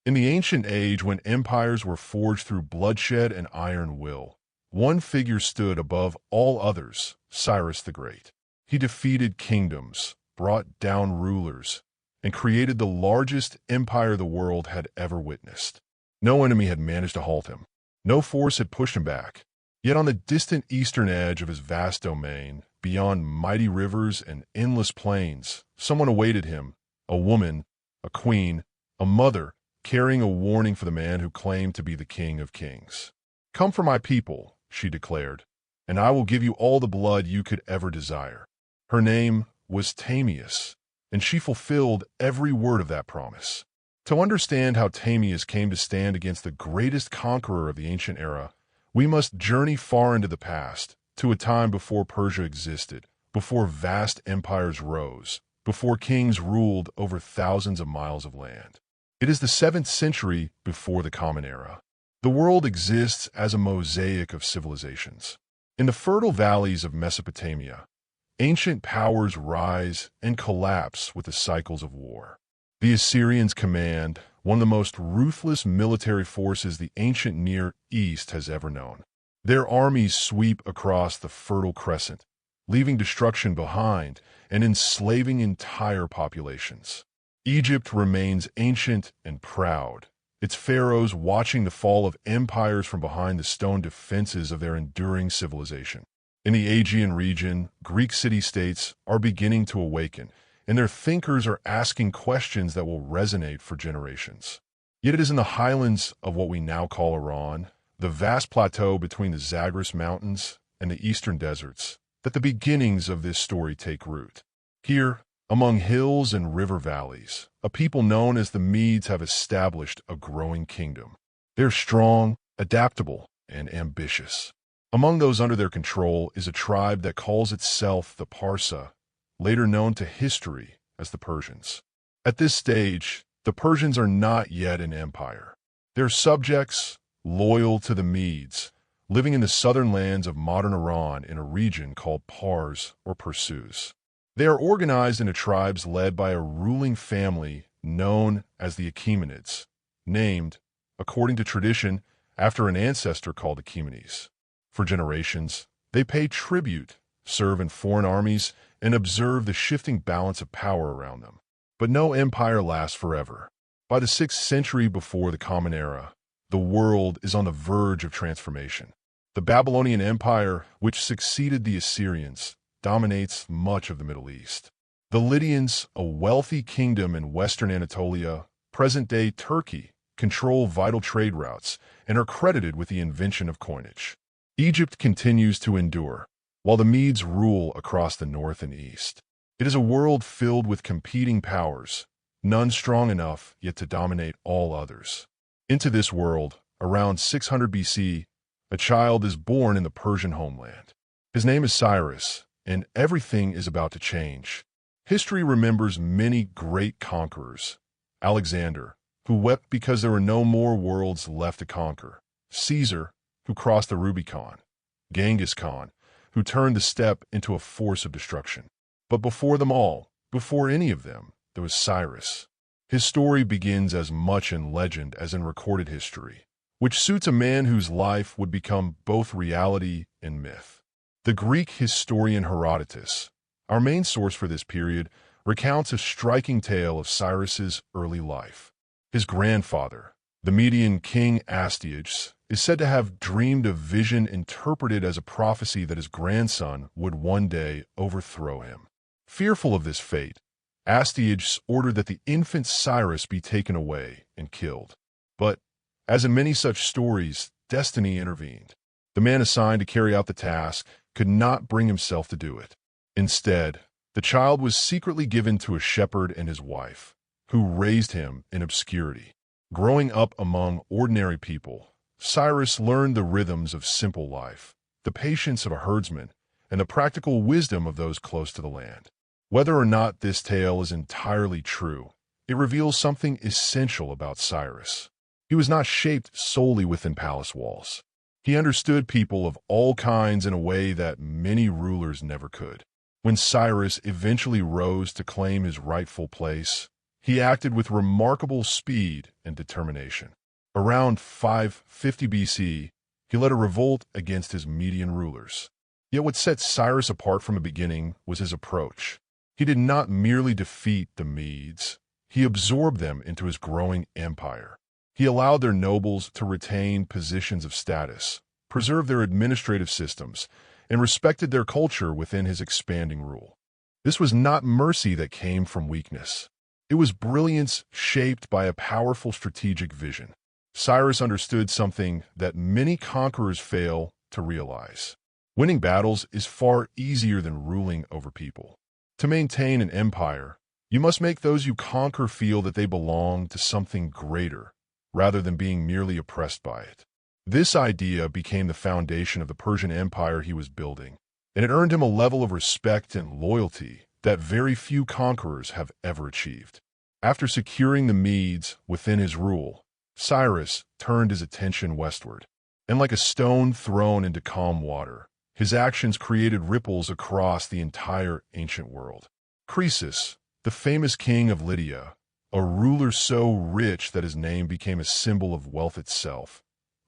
In the ancient age when empires were forged through bloodshed and iron will, one figure stood above all others, Cyrus the Great. He defeated kingdoms, brought down rulers, and created the largest empire the world had ever witnessed. No enemy had managed to halt him. No force had pushed him back. Yet on the distant eastern edge of his vast domain, beyond mighty rivers and endless plains, someone awaited him, a woman, a queen, a mother, carrying a warning for the man who claimed to be the king of kings. "Come for my people," she declared, "and I will give you all the blood you could ever desire." Her name was Tomyris, and she fulfilled every word of that promise. To understand how Tomyris came to stand against the greatest conqueror of the ancient era, we must journey far into the past, to a time before Persia existed, before vast empires rose, before kings ruled over thousands of miles of land. It is the 7th century before the Common Era. The world exists as a mosaic of civilizations. In the fertile valleys of Mesopotamia, ancient powers rise and collapse with the cycles of war. The Assyrians command one of the most ruthless military forces the ancient Near East has ever known. Their armies sweep across the Fertile Crescent, leaving destruction behind and enslaving entire populations. Egypt remains ancient and proud, its pharaohs watching the fall of empires from behind the stone defenses of their enduring civilization. In the Aegean region, Greek city-states are beginning to awaken, and their thinkers are asking questions that will resonate for generations. Yet it is in the highlands of what we now call Iran, the vast plateau between the Zagros Mountains and the eastern deserts, that the beginnings of this story take root. Here, among hills and river valleys, a people known as the Medes have established a growing kingdom. They're strong, adaptable, and ambitious. Among those under their control is a tribe that calls itself the Parsa, later known to history as the Persians. At this stage, the Persians are not yet an empire. They're subjects, loyal to the Medes, living in the southern lands of modern Iran in a region called Pars or Persus. They are organized into tribes led by a ruling family known as the Achaemenids, named, according to tradition, after an ancestor called Achaemenes. For generations, they pay tribute, serve in foreign armies, and observe the shifting balance of power around them. But no empire lasts forever. By the 6th century before the Common Era, the world is on the verge of transformation. The Babylonian Empire, which succeeded the Assyrians, dominates much of the Middle East. The Lydians, a wealthy kingdom in western Anatolia, present-day Turkey, control vital trade routes and are credited with the invention of coinage. Egypt continues to endure, while the Medes rule across the north and east. It is a world filled with competing powers, none strong enough yet to dominate all others. Into this world, around 600 BC, a child is born in the Persian homeland. His name is Cyrus, and everything is about to change. History remembers many great conquerors. Alexander, who wept because there were no more worlds left to conquer. Caesar, who crossed the Rubicon. Genghis Khan, who turned the steppe into a force of destruction. But before them all, before any of them, there was Cyrus. His story begins as much in legend as in recorded history, which suits a man whose life would become both reality and myth. The Greek historian Herodotus, our main source for this period, recounts a striking tale of Cyrus's early life. His grandfather, the Median king Astyages, is said to have dreamed a vision interpreted as a prophecy that his grandson would one day overthrow him. Fearful of this fate, Astyages ordered that the infant Cyrus be taken away and killed. But, as in many such stories, destiny intervened. The man assigned to carry out the task could not bring himself to do it. Instead, the child was secretly given to a shepherd and his wife, who raised him in obscurity. Growing up among ordinary people, Cyrus learned the rhythms of simple life, the patience of a herdsman, and the practical wisdom of those close to the land. Whether or not this tale is entirely true, it reveals something essential about Cyrus. He was not shaped solely within palace walls. He understood people of all kinds in a way that many rulers never could. When Cyrus eventually rose to claim his rightful place, He acted with remarkable speed and determination. Around 550 BC, he led a revolt against his Median rulers. Yet what set Cyrus apart from the beginning was his approach. He did not merely defeat the Medes, he absorbed them into his growing empire. He allowed their nobles to retain positions of status, preserved their administrative systems, and respected their culture within his expanding rule. This was not mercy that came from weakness. It was brilliance shaped by a powerful strategic vision. Cyrus understood something that many conquerors fail to realize. Winning battles is far easier than ruling over people. To maintain an empire, you must make those you conquer feel that they belong to something greater, rather than being merely oppressed by it. This idea became the foundation of the Persian Empire he was building, and it earned him a level of respect and loyalty that very few conquerors have ever achieved. After securing the Medes within his rule, Cyrus turned his attention westward, and like a stone thrown into calm water, his actions created ripples across the entire ancient world. Croesus, the famous king of Lydia, a ruler so rich that his name became a symbol of wealth itself,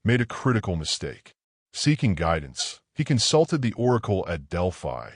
made a critical mistake. Seeking guidance, he consulted the oracle at Delphi,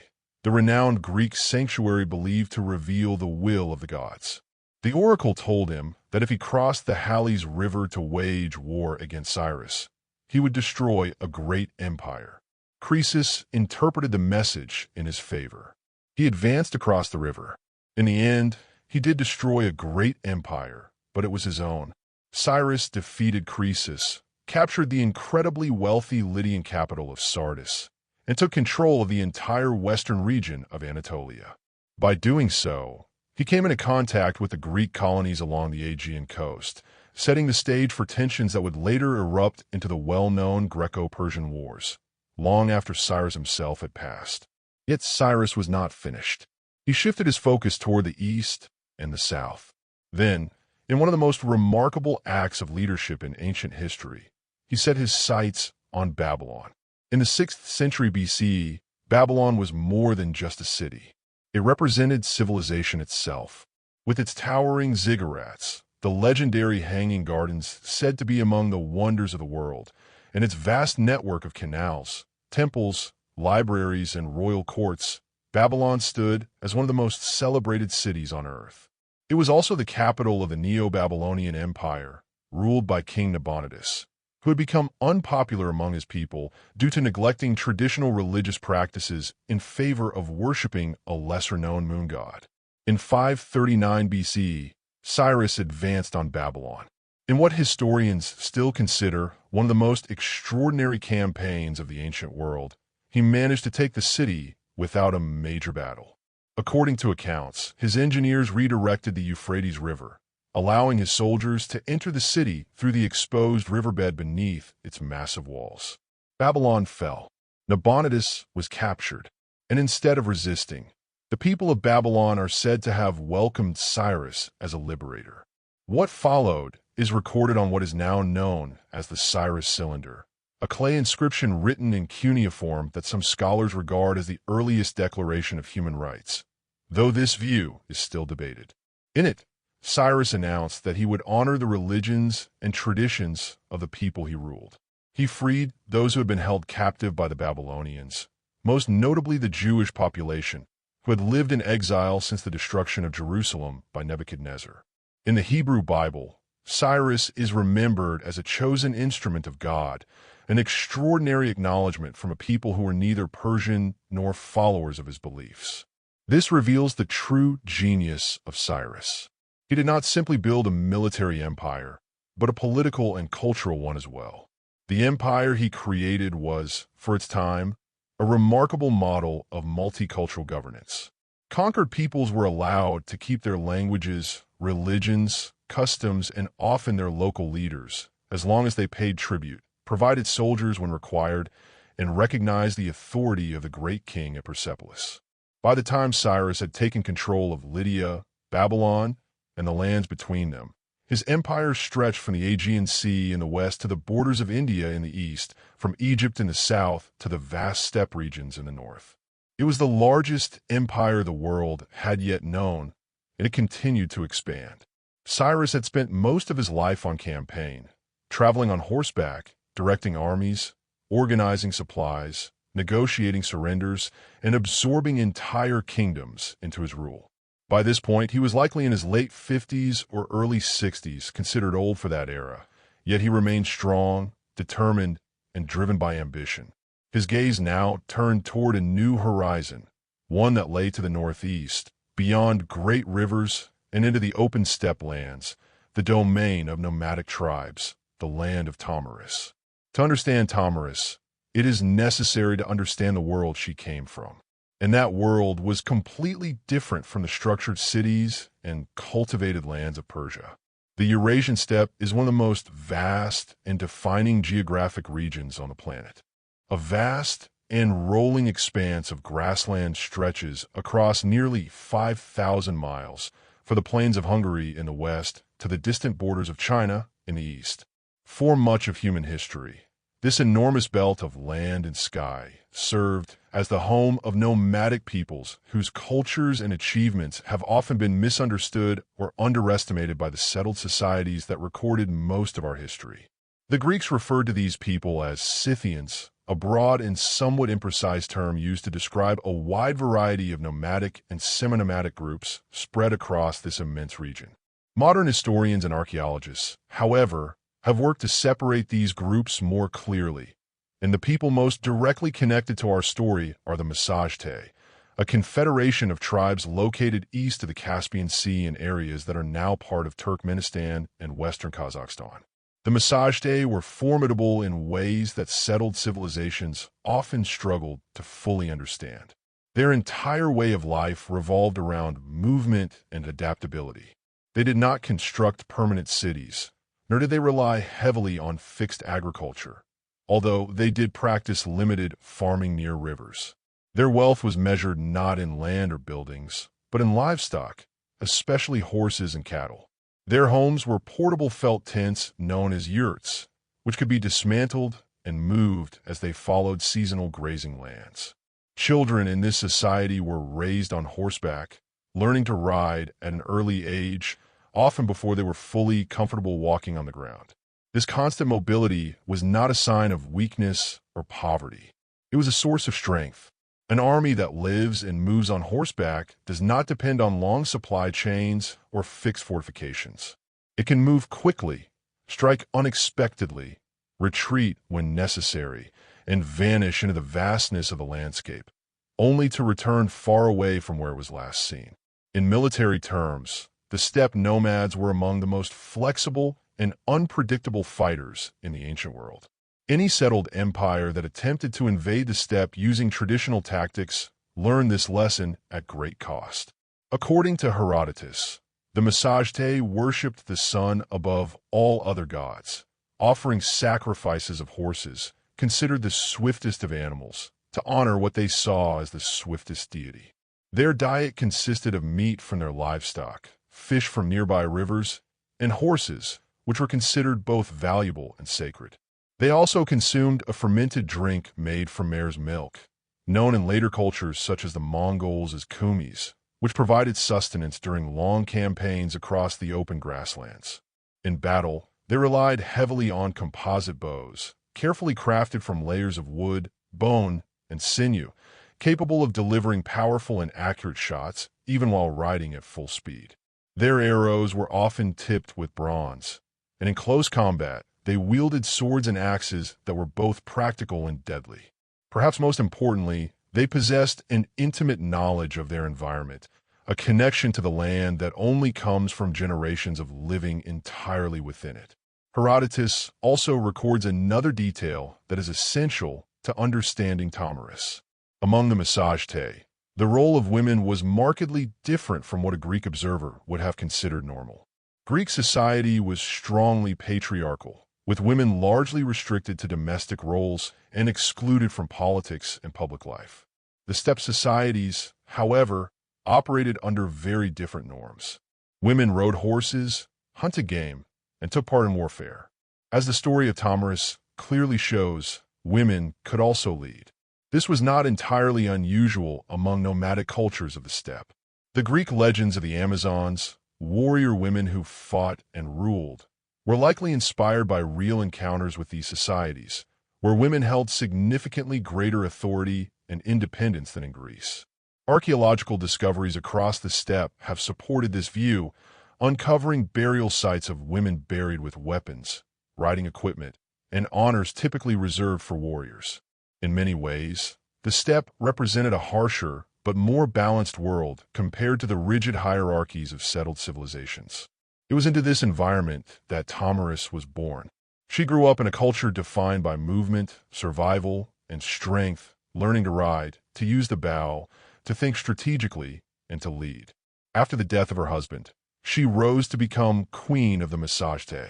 the renowned Greek sanctuary believed to reveal the will of the gods. The oracle told him that if he crossed the Halys River to wage war against Cyrus, he would destroy a great empire. Croesus interpreted the message in his favor. He advanced across the river. In the end, he did destroy a great empire, but it was his own. Cyrus defeated Croesus, captured the incredibly wealthy Lydian capital of Sardis, and took control of the entire western region of Anatolia. By doing so, he came into contact with the Greek colonies along the Aegean coast, setting the stage for tensions that would later erupt into the well-known Greco-Persian Wars, long after Cyrus himself had passed. Yet Cyrus was not finished. He shifted his focus toward the east and the south. Then, in one of the most remarkable acts of leadership in ancient history, he set his sights on Babylon. In the 6th century BC, Babylon was more than just a city. It represented civilization itself. With its towering ziggurats, the legendary hanging gardens said to be among the wonders of the world, and its vast network of canals, temples, libraries, and royal courts, Babylon stood as one of the most celebrated cities on earth. It was also the capital of the Neo-Babylonian Empire, ruled by King Nabonidus, who had become unpopular among his people due to neglecting traditional religious practices in favor of worshipping a lesser-known moon god. In 539 BC, Cyrus advanced on Babylon. In what historians still consider one of the most extraordinary campaigns of the ancient world, he managed to take the city without a major battle. According to accounts, his engineers redirected the Euphrates River, allowing his soldiers to enter the city through the exposed riverbed beneath its massive walls. Babylon fell. Nabonidus was captured, and instead of resisting, the people of Babylon are said to have welcomed Cyrus as a liberator. What followed is recorded on what is now known as the Cyrus Cylinder, a clay inscription written in cuneiform that some scholars regard as the earliest declaration of human rights, though this view is still debated. In it, Cyrus announced that he would honor the religions and traditions of the people he ruled. He freed those who had been held captive by the Babylonians, most notably the Jewish population, who had lived in exile since the destruction of Jerusalem by Nebuchadnezzar. In the Hebrew Bible, Cyrus is remembered as a chosen instrument of God, an extraordinary acknowledgement from a people who were neither Persian nor followers of his beliefs. This reveals the true genius of Cyrus. He did not simply build a military empire, but a political and cultural one as well. The empire he created was, for its time, a remarkable model of multicultural governance. Conquered peoples were allowed to keep their languages, religions, customs, and often their local leaders, as long as they paid tribute, provided soldiers when required, and recognized the authority of the great king at Persepolis. By the time Cyrus had taken control of Lydia, Babylon, and the lands between them, his empire stretched from the Aegean Sea in the west to the borders of India in the east, from Egypt in the south to the vast steppe regions in the north. It was the largest empire the world had yet known, and it continued to expand. Cyrus had spent most of his life on campaign, traveling on horseback, directing armies, organizing supplies, negotiating surrenders, and absorbing entire kingdoms into his rule. By this point, he was likely in his late 50s or early 60s, considered old for that era, yet he remained strong, determined, and driven by ambition. His gaze now turned toward a new horizon, one that lay to the northeast, beyond great rivers and into the open steppe lands, the domain of nomadic tribes, the land of Tomyris. To understand Tomyris, it is necessary to understand the world she came from. And that world was completely different from the structured cities and cultivated lands of Persia. The Eurasian steppe is one of the most vast and defining geographic regions on the planet. A vast and rolling expanse of grassland stretches across nearly 5,000 miles, for the plains of Hungary in the west to the distant borders of China in the east. For much of human history, this enormous belt of land and sky served as the home of nomadic peoples whose cultures and achievements have often been misunderstood or underestimated by the settled societies that recorded most of our history. The Greeks referred to these people as Scythians, a broad and somewhat imprecise term used to describe a wide variety of nomadic and semi-nomadic groups spread across this immense region. Modern historians and archaeologists, however, have worked to separate these groups more clearly, and the people most directly connected to our story are the Massagetæ, a confederation of tribes located east of the Caspian Sea in areas that are now part of Turkmenistan and western Kazakhstan. The Massagetæ were formidable in ways that settled civilizations often struggled to fully understand. Their entire way of life revolved around movement and adaptability. They did not construct permanent cities, nor did they rely heavily on fixed agriculture, although they did practice limited farming near rivers. Their wealth was measured not in land or buildings, but in livestock, especially horses and cattle. Their homes were portable felt tents known as yurts, which could be dismantled and moved as they followed seasonal grazing lands. Children in this society were raised on horseback, learning to ride at an early age, often before they were fully comfortable walking on the ground. This constant mobility was not a sign of weakness or poverty. It was a source of strength. An army that lives and moves on horseback does not depend on long supply chains or fixed fortifications. It can move quickly, strike unexpectedly, retreat when necessary, and vanish into the vastness of the landscape, only to return far away from where it was last seen. In military terms, the steppe nomads were among the most flexible and unpredictable fighters in the ancient world. Any settled empire that attempted to invade the steppe using traditional tactics learned this lesson at great cost. According to Herodotus, the Massagetæ worshipped the sun above all other gods, offering sacrifices of horses, considered the swiftest of animals, to honor what they saw as the swiftest deity. Their diet consisted of meat from their livestock, fish from nearby rivers, and horses, which were considered both valuable and sacred. They also consumed a fermented drink made from mare's milk, known in later cultures such as the Mongols as kumis, which provided sustenance during long campaigns across the open grasslands. In battle, they relied heavily on composite bows, carefully crafted from layers of wood, bone, and sinew, capable of delivering powerful and accurate shots even while riding at full speed. Their arrows were often tipped with bronze, and in close combat, they wielded swords and axes that were both practical and deadly. Perhaps most importantly, they possessed an intimate knowledge of their environment, a connection to the land that only comes from generations of living entirely within it. Herodotus also records another detail that is essential to understanding Tomyris. Among the Massagetæ, the role of women was markedly different from what a Greek observer would have considered normal. Greek society was strongly patriarchal, with women largely restricted to domestic roles and excluded from politics and public life. The steppe societies, however, operated under very different norms. Women rode horses, hunted game, and took part in warfare. As the story of Tomyris clearly shows, women could also lead. This was not entirely unusual among nomadic cultures of the steppe. The Greek legends of the Amazons, warrior women who fought and ruled, were likely inspired by real encounters with these societies, where women held significantly greater authority and independence than in Greece. Archaeological discoveries across the steppe have supported this view, uncovering burial sites of women buried with weapons, riding equipment, and honors typically reserved for warriors. In many ways, the steppe represented a harsher but more balanced world compared to the rigid hierarchies of settled civilizations. It was into this environment that Tomyris was born. She grew up in a culture defined by movement, survival, and strength, learning to ride, to use the bow, to think strategically, and to lead. After the death of her husband, she rose to become queen of the Massagetæ.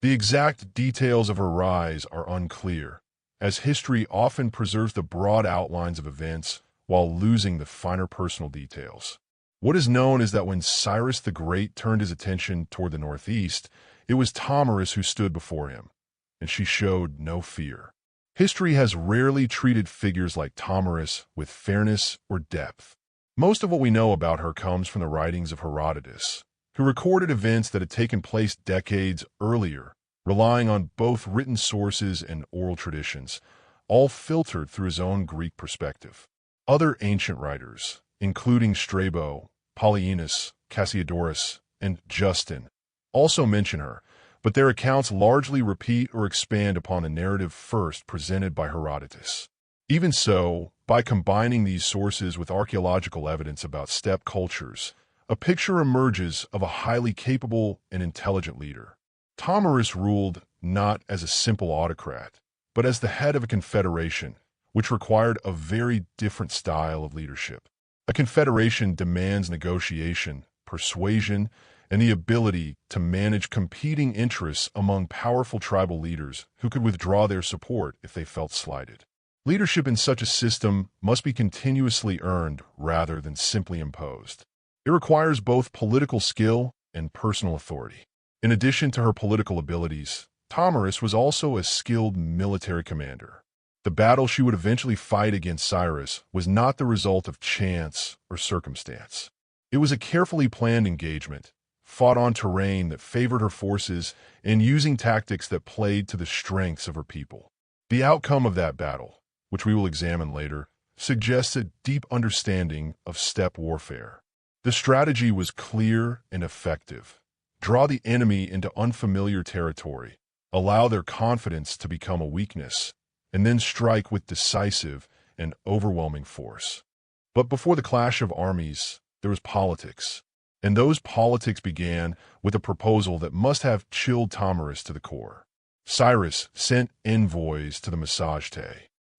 The exact details of her rise are unclear, as history often preserves the broad outlines of events while losing the finer personal details. What is known is that when Cyrus the Great turned his attention toward the northeast, it was Tomyris who stood before him, and she showed no fear. History has rarely treated figures like Tomyris with fairness or depth. Most of what we know about her comes from the writings of Herodotus, who recorded events that had taken place decades earlier, relying on both written sources and oral traditions, all filtered through his own Greek perspective. Other ancient writers, including Strabo, Polyaenus, Cassiodorus, and Justin, also mention her, but their accounts largely repeat or expand upon the narrative first presented by Herodotus. Even so, by combining these sources with archaeological evidence about steppe cultures, a picture emerges of a highly capable and intelligent leader. Tomyris ruled not as a simple autocrat, but as the head of a confederation, which required a very different style of leadership. A confederation demands negotiation, persuasion, and the ability to manage competing interests among powerful tribal leaders who could withdraw their support if they felt slighted. Leadership in such a system must be continuously earned rather than simply imposed. It requires both political skill and personal authority. In addition to her political abilities, Tomyris was also a skilled military commander. The battle she would eventually fight against Cyrus was not the result of chance or circumstance. It was a carefully planned engagement, fought on terrain that favored her forces and using tactics that played to the strengths of her people. The outcome of that battle, which we will examine later, suggests a deep understanding of steppe warfare. The strategy was clear and effective. Draw the enemy into unfamiliar territory, allow their confidence to become a weakness, and then strike with decisive and overwhelming force. But before the clash of armies, there was politics. And those politics began with a proposal that must have chilled Tomyris to the core. Cyrus sent envoys to the Massagetæ.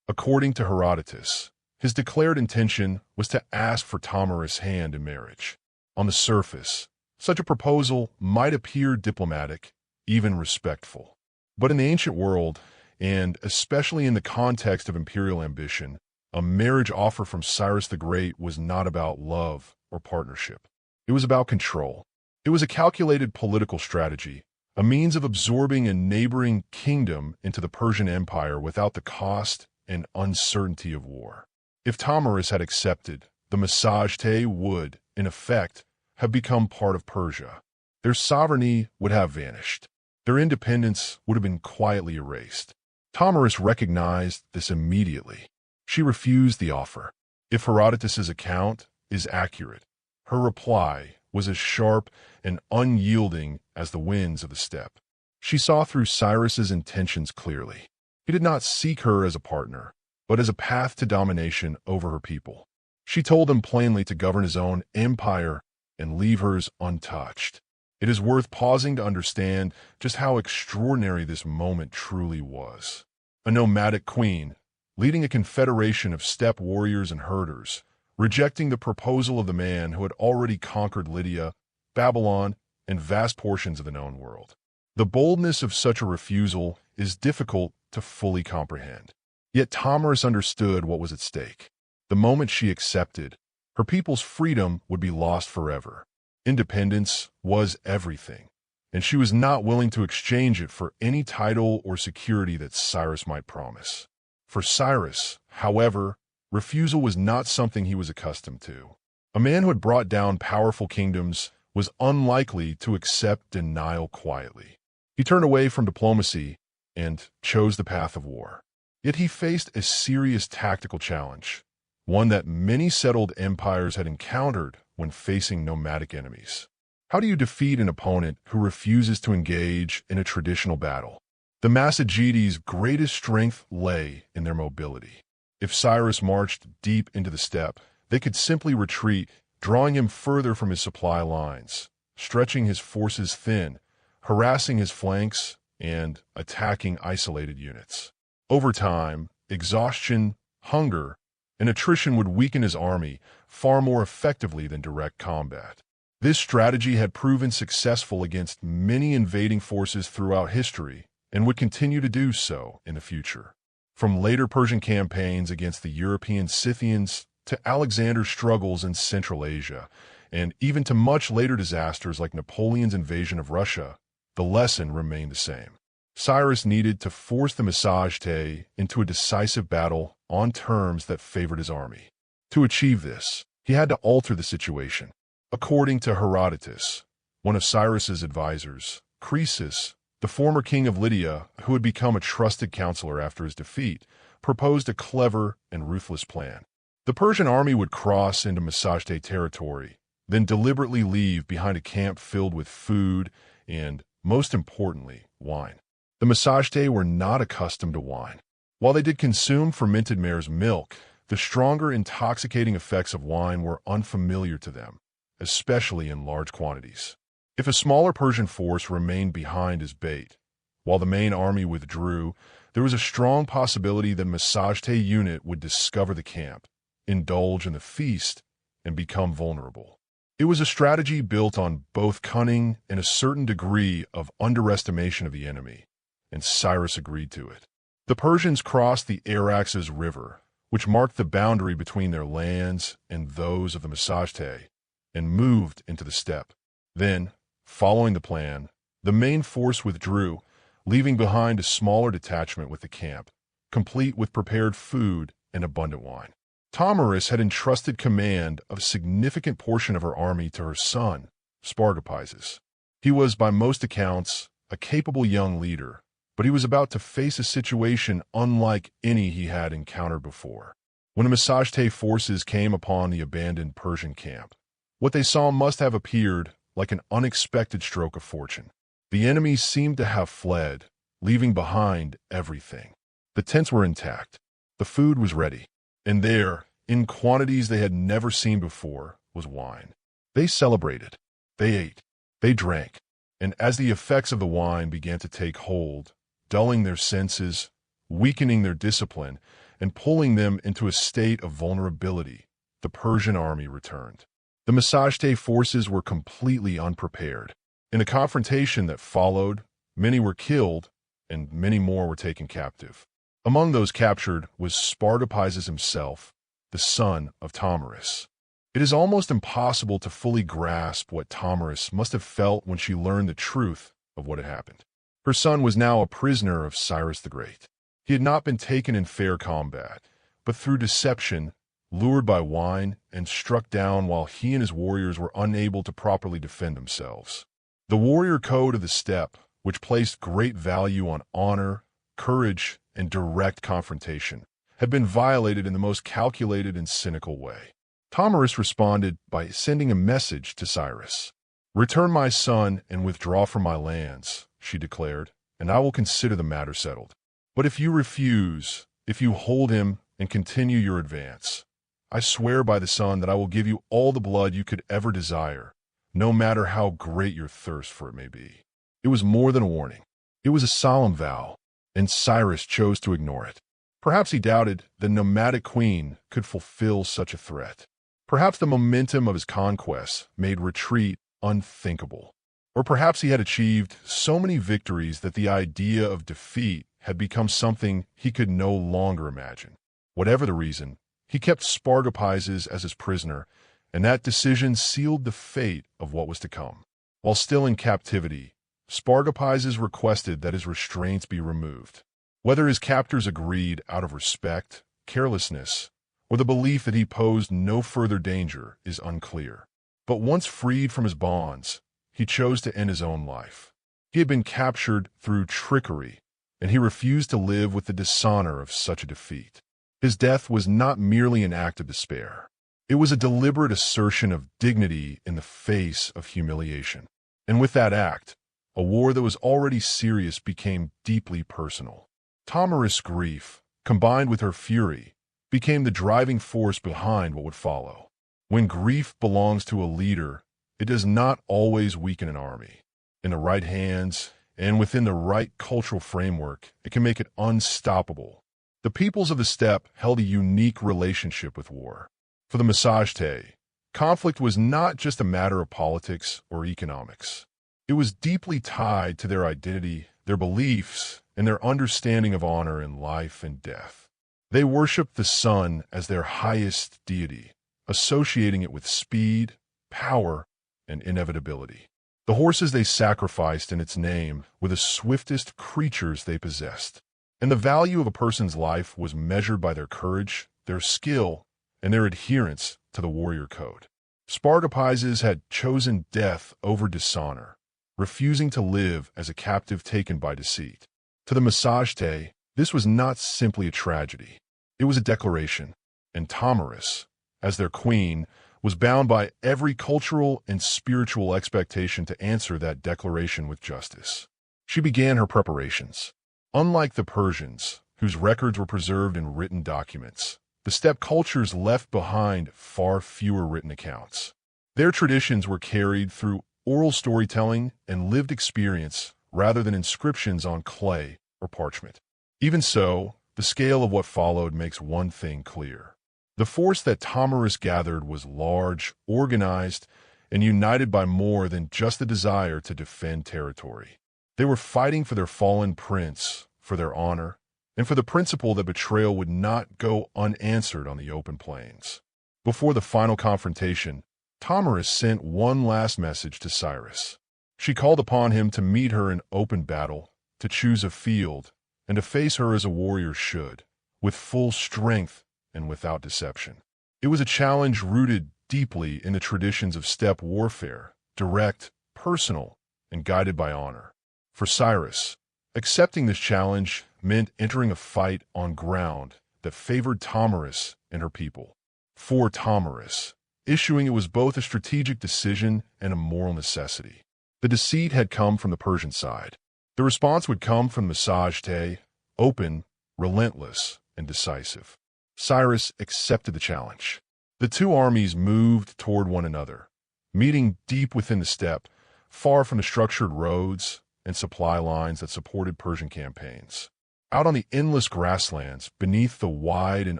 According to Herodotus, his declared intention was to ask for Tomyris' hand in marriage. On the surface, such a proposal might appear diplomatic, even respectful. But in the ancient world, and especially in the context of imperial ambition, a marriage offer from Cyrus the Great was not about love or partnership. It was about control. It was a calculated political strategy, a means of absorbing a neighboring kingdom into the Persian Empire without the cost and uncertainty of war. If Tomyris had accepted, the Massagetæ would, in effect, have become part of Persia. Their sovereignty would have vanished. Their independence would have been quietly erased. Tomyris recognized this immediately. She refused the offer. If Herodotus's account is accurate, her reply was as sharp and unyielding as the winds of the steppe. She saw through Cyrus's intentions clearly. He did not seek her as a partner, but as a path to domination over her people. She told him plainly to govern his own empire and leave hers untouched. It is worth pausing to understand just how extraordinary this moment truly was. A nomadic queen, leading a confederation of steppe warriors and herders, rejecting the proposal of the man who had already conquered Lydia, Babylon, and vast portions of the known world. The boldness of such a refusal is difficult to fully comprehend. Yet Tomyris understood what was at stake. The moment she accepted, her people's freedom would be lost forever. Independence was everything, and she was not willing to exchange it for any title or security that Cyrus might promise. For Cyrus, however, refusal was not something he was accustomed to. A man who had brought down powerful kingdoms was unlikely to accept denial quietly. He turned away from diplomacy and chose the path of war. Yet he faced a serious tactical challenge, one that many settled empires had encountered when facing nomadic enemies. How do you defeat an opponent who refuses to engage in a traditional battle? The Macedonians' greatest strength lay in their mobility. If Cyrus marched deep into the steppe, they could simply retreat, drawing him further from his supply lines, stretching his forces thin, harassing his flanks, and attacking isolated units. Over time, exhaustion, hunger, and attrition would weaken his army far more effectively than direct combat. This strategy had proven successful against many invading forces throughout history and would continue to do so in the future. From later Persian campaigns against the European Scythians to Alexander's struggles in Central Asia, and even to much later disasters like Napoleon's invasion of Russia, the lesson remained the same. Cyrus needed to force the Macedonians into a decisive battle on terms that favored his army. To achieve this, he had to alter the situation. According to Herodotus, one of Cyrus's advisors, Croesus, the former king of Lydia, who had become a trusted counselor after his defeat, proposed a clever and ruthless plan. The Persian army would cross into Macedonian territory, then deliberately leave behind a camp filled with food and, most importantly, wine. The Macedonians were not accustomed to wine. While they did consume fermented mare's milk, the stronger, intoxicating effects of wine were unfamiliar to them, especially in large quantities. If a smaller Persian force remained behind as bait, while the main army withdrew, there was a strong possibility that a Macedonian unit would discover the camp, indulge in the feast, and become vulnerable. It was a strategy built on both cunning and a certain degree of underestimation of the enemy, and Cyrus agreed to it. The Persians crossed the Araxes River, which marked the boundary between their lands and those of the Macedonians, and moved into the steppe. Then, following the plan, the main force withdrew, leaving behind a smaller detachment with the camp, complete with prepared food and abundant wine. Tomyris had entrusted command of a significant portion of her army to her son, Spartopyzes. He was, by most accounts, a capable young leader, but he was about to face a situation unlike any he had encountered before. When the Macedonian forces came upon the abandoned Persian camp, what they saw must have appeared like an unexpected stroke of fortune. The enemy seemed to have fled, leaving behind everything. The tents were intact, the food was ready, and there, in quantities they had never seen before, was wine. They celebrated, they ate, they drank, and as the effects of the wine began to take hold, dulling their senses, weakening their discipline, and pulling them into a state of vulnerability, the Persian army returned. The Macedonian forces were completely unprepared. In the confrontation that followed, many were killed, and many more were taken captive. Among those captured was Spartopyzes himself, the son of Tomyris. It is almost impossible to fully grasp what Tomyris must have felt when she learned the truth of what had happened. Her son was now a prisoner of Cyrus the Great. He had not been taken in fair combat, but through deception, lured by wine, and struck down while he and his warriors were unable to properly defend themselves. The warrior code of the steppe, which placed great value on honor, courage, and direct confrontation, had been violated in the most calculated and cynical way. Tomyris responded by sending a message to Cyrus. "Return my son and withdraw from my lands," she declared, "and I will consider the matter settled. But if you refuse, if you hold him and continue your advance, I swear by the sun that I will give you all the blood you could ever desire, no matter how great your thirst for it may be." It was more than a warning. It was a solemn vow, and Cyrus chose to ignore it. Perhaps he doubted the nomadic queen could fulfill such a threat. Perhaps the momentum of his conquests made retreat unthinkable. Or perhaps he had achieved so many victories that the idea of defeat had become something he could no longer imagine. Whatever the reason, he kept Spartopyzes as his prisoner, and that decision sealed the fate of what was to come. While still in captivity, Spartopyzes requested that his restraints be removed. Whether his captors agreed out of respect, carelessness, or the belief that he posed no further danger is unclear. But once freed from his bonds, he chose to end his own life. He had been captured through trickery, and he refused to live with the dishonor of such a defeat. His death was not merely an act of despair. It was a deliberate assertion of dignity in the face of humiliation. And with that act, a war that was already serious became deeply personal. Tomyris' grief, combined with her fury, became the driving force behind what would follow. When grief belongs to a leader, it does not always weaken an army. In the right hands and within the right cultural framework, it can make it unstoppable. The peoples of the steppe held a unique relationship with war. For the Massagetæ, conflict was not just a matter of politics or economics. It was deeply tied to their identity, their beliefs, and their understanding of honor in life and death. They worshipped the sun as their highest deity, associating it with speed, power, and inevitability. The horses they sacrificed in its name were the swiftest creatures they possessed, and the value of a person's life was measured by their courage, their skill, and their adherence to the warrior code. Spartopyses had chosen death over dishonor, refusing to live as a captive taken by deceit. To the Massagetæ, this was not simply a tragedy. It was a declaration, and Tomyris, as their queen, was bound by every cultural and spiritual expectation to answer that declaration with justice. She began her preparations. Unlike the Persians, whose records were preserved in written documents, the steppe cultures left behind far fewer written accounts. Their traditions were carried through oral storytelling and lived experience rather than inscriptions on clay or parchment. Even so, the scale of what followed makes one thing clear. The force that Tomyris gathered was large, organized, and united by more than just the desire to defend territory. They were fighting for their fallen prince, for their honor, and for the principle that betrayal would not go unanswered on the open plains. Before the final confrontation, Tomyris sent one last message to Cyrus. She called upon him to meet her in open battle, to choose a field, and to face her as a warrior should, with full strength and without deception. It was a challenge rooted deeply in the traditions of steppe warfare, direct, personal, and guided by honor. For Cyrus, accepting this challenge meant entering a fight on ground that favored Tomyris and her people. For Tomyris, issuing it was both a strategic decision and a moral necessity. The deceit had come from the Persian side. The response would come from the Massagetæ, open, relentless, and decisive. Cyrus accepted the challenge. The two armies moved toward one another, meeting deep within the steppe, far from the structured roads and supply lines that supported Persian campaigns. Out on the endless grasslands, beneath the wide and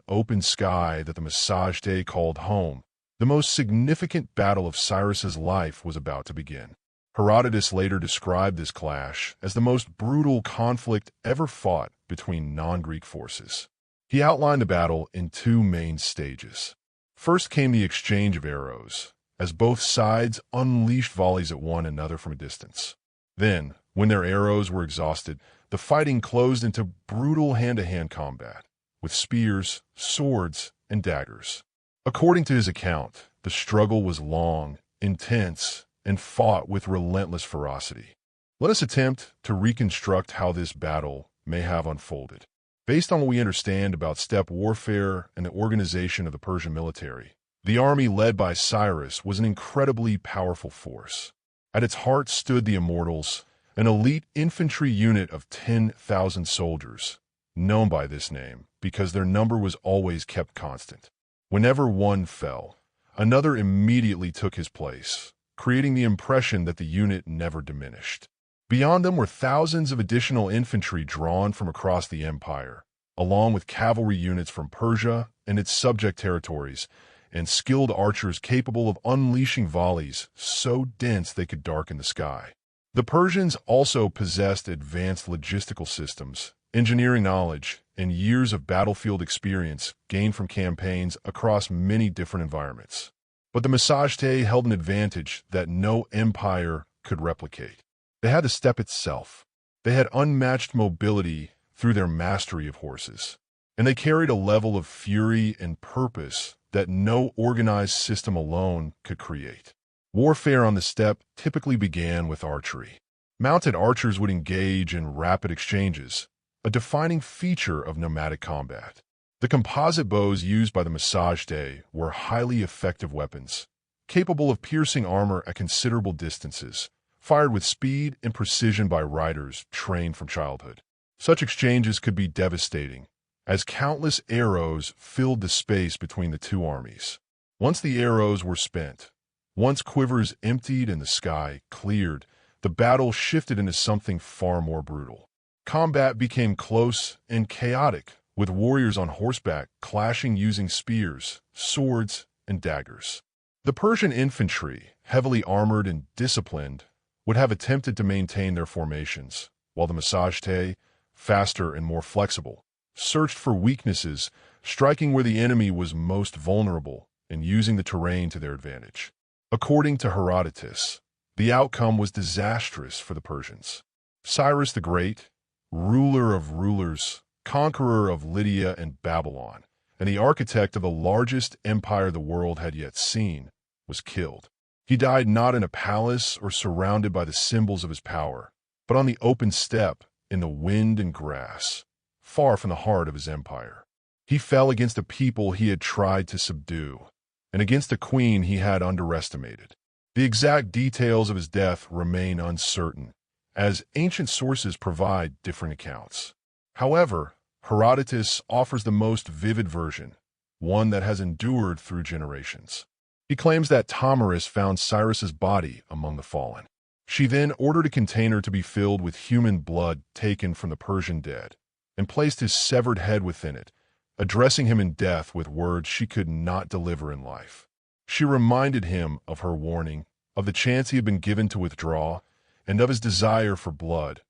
open sky that the Massagetæ called home, the most significant battle of Cyrus's life was about to begin. Herodotus later described this clash as the most brutal conflict ever fought between non-Greek forces. He outlined the battle in two main stages. First came the exchange of arrows, as both sides unleashed volleys at one another from a distance. Then, when their arrows were exhausted, the fighting closed into brutal hand-to-hand combat, with spears, swords, and daggers. According to his account, the struggle was long, intense, and fought with relentless ferocity. Let us attempt to reconstruct how this battle may have unfolded. Based on what we understand about steppe warfare and the organization of the Persian military, the army led by Cyrus was an incredibly powerful force. At its heart stood the Immortals, an elite infantry unit of 10,000 soldiers, known by this name because their number was always kept constant. Whenever one fell, another immediately took his place, creating the impression that the unit never diminished. Beyond them were thousands of additional infantry drawn from across the empire, along with cavalry units from Persia and its subject territories, and skilled archers capable of unleashing volleys so dense they could darken the sky. The Persians also possessed advanced logistical systems, engineering knowledge, and years of battlefield experience gained from campaigns across many different environments. But the Massagetæ held an advantage that no empire could replicate. They had the steppe itself. They had unmatched mobility through their mastery of horses, and they carried a level of fury and purpose that no organized system alone could create. Warfare on the steppe typically began with archery. Mounted archers would engage in rapid exchanges, a defining feature of nomadic combat. The composite bows used by the Massagetæ were highly effective weapons, capable of piercing armor at considerable distances, fired with speed and precision by riders trained from childhood. Such exchanges could be devastating, as countless arrows filled the space between the two armies. Once the arrows were spent, once quivers emptied and the sky cleared, the battle shifted into something far more brutal. Combat became close and chaotic, with warriors on horseback clashing using spears, swords, and daggers. The Persian infantry, heavily armored and disciplined, would have attempted to maintain their formations, while the Massagetæ, faster and more flexible, searched for weaknesses, striking where the enemy was most vulnerable and using the terrain to their advantage. According to Herodotus, the outcome was disastrous for the Persians. Cyrus the Great, ruler of rulers, conqueror of Lydia and Babylon, and the architect of the largest empire the world had yet seen, was killed. He died not in a palace or surrounded by the symbols of his power, but on the open steppe, in the wind and grass, far from the heart of his empire. He fell against a people he had tried to subdue, and against a queen he had underestimated. The exact details of his death remain uncertain, as ancient sources provide different accounts. However, Herodotus offers the most vivid version, one that has endured through generations. He claims that Tomyris found Cyrus's body among the fallen. She then ordered a container to be filled with human blood taken from the Persian dead, and placed his severed head within it, addressing him in death with words she could not deliver in life. She reminded him of her warning, of the chance he had been given to withdraw, and of his desire for blood,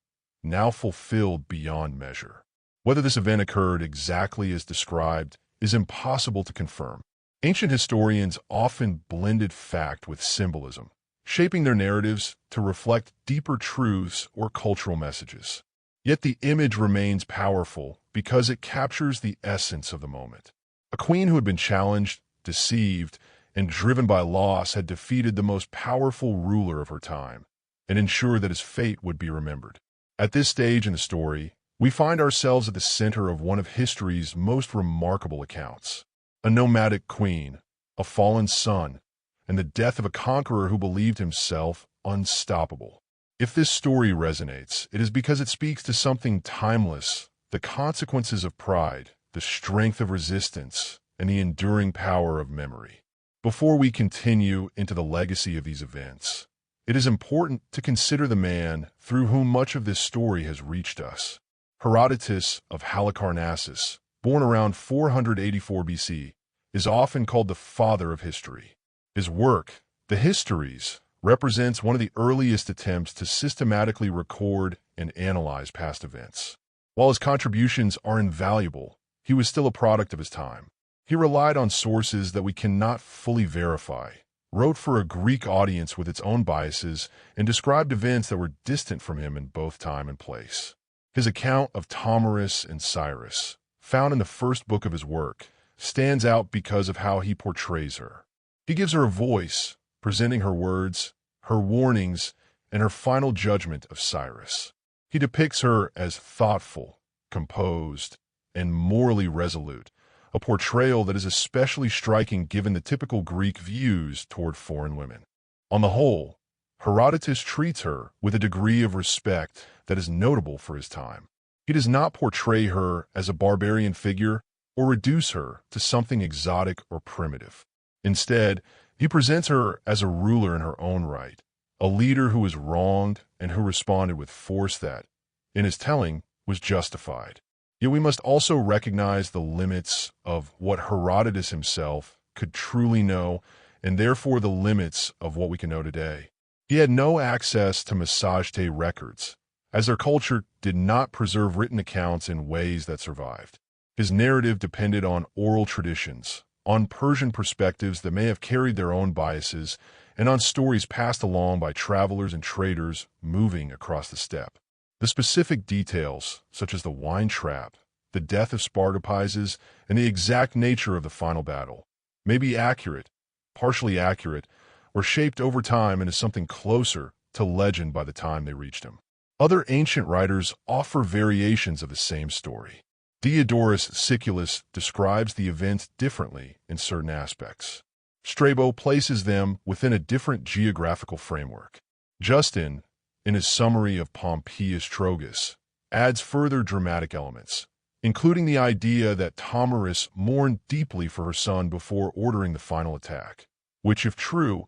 now fulfilled beyond measure. Whether this event occurred exactly as described is impossible to confirm. Ancient historians often blended fact with symbolism, shaping their narratives to reflect deeper truths or cultural messages. Yet the image remains powerful because it captures the essence of the moment. A queen who had been challenged, deceived, and driven by loss had defeated the most powerful ruler of her time and ensured that his fate would be remembered. At this stage in the story, we find ourselves at the center of one of history's most remarkable accounts. A nomadic queen, a fallen son, and the death of a conqueror who believed himself unstoppable. If this story resonates, it is because it speaks to something timeless, the consequences of pride, the strength of resistance, and the enduring power of memory. Before we continue into the legacy of these events, it is important to consider the man through whom much of this story has reached us. Herodotus of Halicarnassus, born around 484 BC, is often called the father of history. His work, The Histories, represents one of the earliest attempts to systematically record and analyze past events. While his contributions are invaluable, he was still a product of his time. He relied on sources that we cannot fully verify, wrote for a Greek audience with its own biases, and described events that were distant from him in both time and place. His account of Tomyris and Cyrus, found in the first book of his work, stands out because of how he portrays her. He gives her a voice, presenting her words, her warnings, and her final judgment of Cyrus. He depicts her as thoughtful, composed, and morally resolute, a portrayal that is especially striking given the typical Greek views toward foreign women. On the whole, Herodotus treats her with a degree of respect that is notable for his time. He does not portray her as a barbarian figure or reduce her to something exotic or primitive. Instead, he presents her as a ruler in her own right, a leader who was wronged and who responded with force that, in his telling, was justified. Yet we must also recognize the limits of what Herodotus himself could truly know, and therefore the limits of what we can know today. He had no access to Massagetæ records, as their culture did not preserve written accounts in ways that survived. His narrative depended on oral traditions, on Persian perspectives that may have carried their own biases, and on stories passed along by travelers and traders moving across the steppe. The specific details, such as the wine trap, the death of Spartopyses, and the exact nature of the final battle, may be accurate, partially accurate, or shaped over time into something closer to legend by the time they reached him. Other ancient writers offer variations of the same story. Diodorus Siculus describes the event differently in certain aspects. Strabo places them within a different geographical framework. Justin, in his summary of Pompeius Trogus, adds further dramatic elements, including the idea that Tomyris mourned deeply for her son before ordering the final attack, which, if true,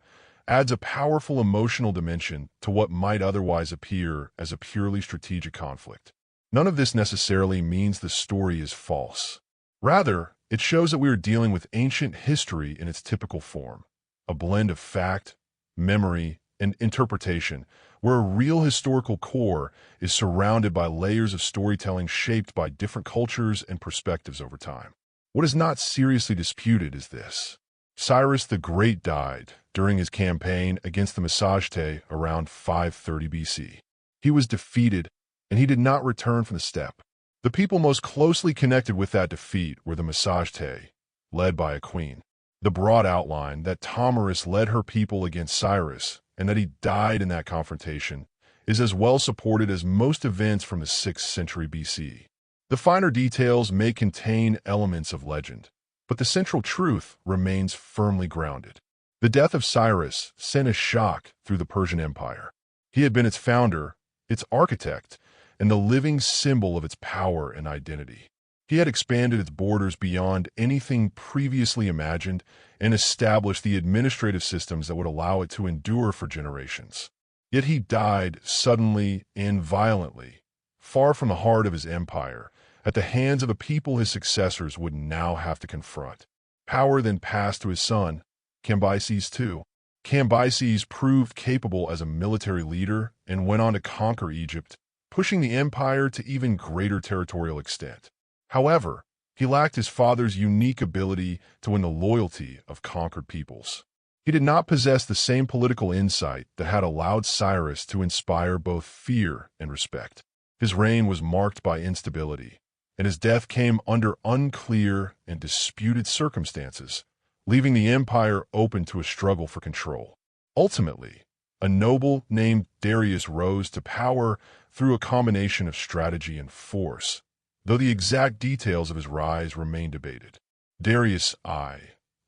adds a powerful emotional dimension to what might otherwise appear as a purely strategic conflict. None of this necessarily means the story is false. Rather, it shows that we are dealing with ancient history in its typical form, a blend of fact, memory, and interpretation, where a real historical core is surrounded by layers of storytelling shaped by different cultures and perspectives over time. What is not seriously disputed is this. Cyrus the Great died during his campaign against the Massagetæ around 530 BC. He was defeated, and he did not return from the steppe. The people most closely connected with that defeat were the Massagetæ, led by a queen. The broad outline that Tomyris led her people against Cyrus and that he died in that confrontation is as well supported as most events from the 6th century BC. The finer details may contain elements of legend, but the central truth remains firmly grounded. The death of Cyrus sent a shock through the Persian Empire. He had been its founder, its architect, and the living symbol of its power and identity. He had expanded its borders beyond anything previously imagined and established the administrative systems that would allow it to endure for generations. Yet he died suddenly and violently, far from the heart of his empire, at the hands of a people his successors would now have to confront. Power then passed to his son, Cambyses II. Cambyses proved capable as a military leader and went on to conquer Egypt, pushing the empire to even greater territorial extent. However, he lacked his father's unique ability to win the loyalty of conquered peoples. He did not possess the same political insight that had allowed Cyrus to inspire both fear and respect. His reign was marked by instability, and his death came under unclear and disputed circumstances, leaving the empire open to a struggle for control. Ultimately, a noble named Darius rose to power through a combination of strategy and force, though the exact details of his rise remain debated. Darius I,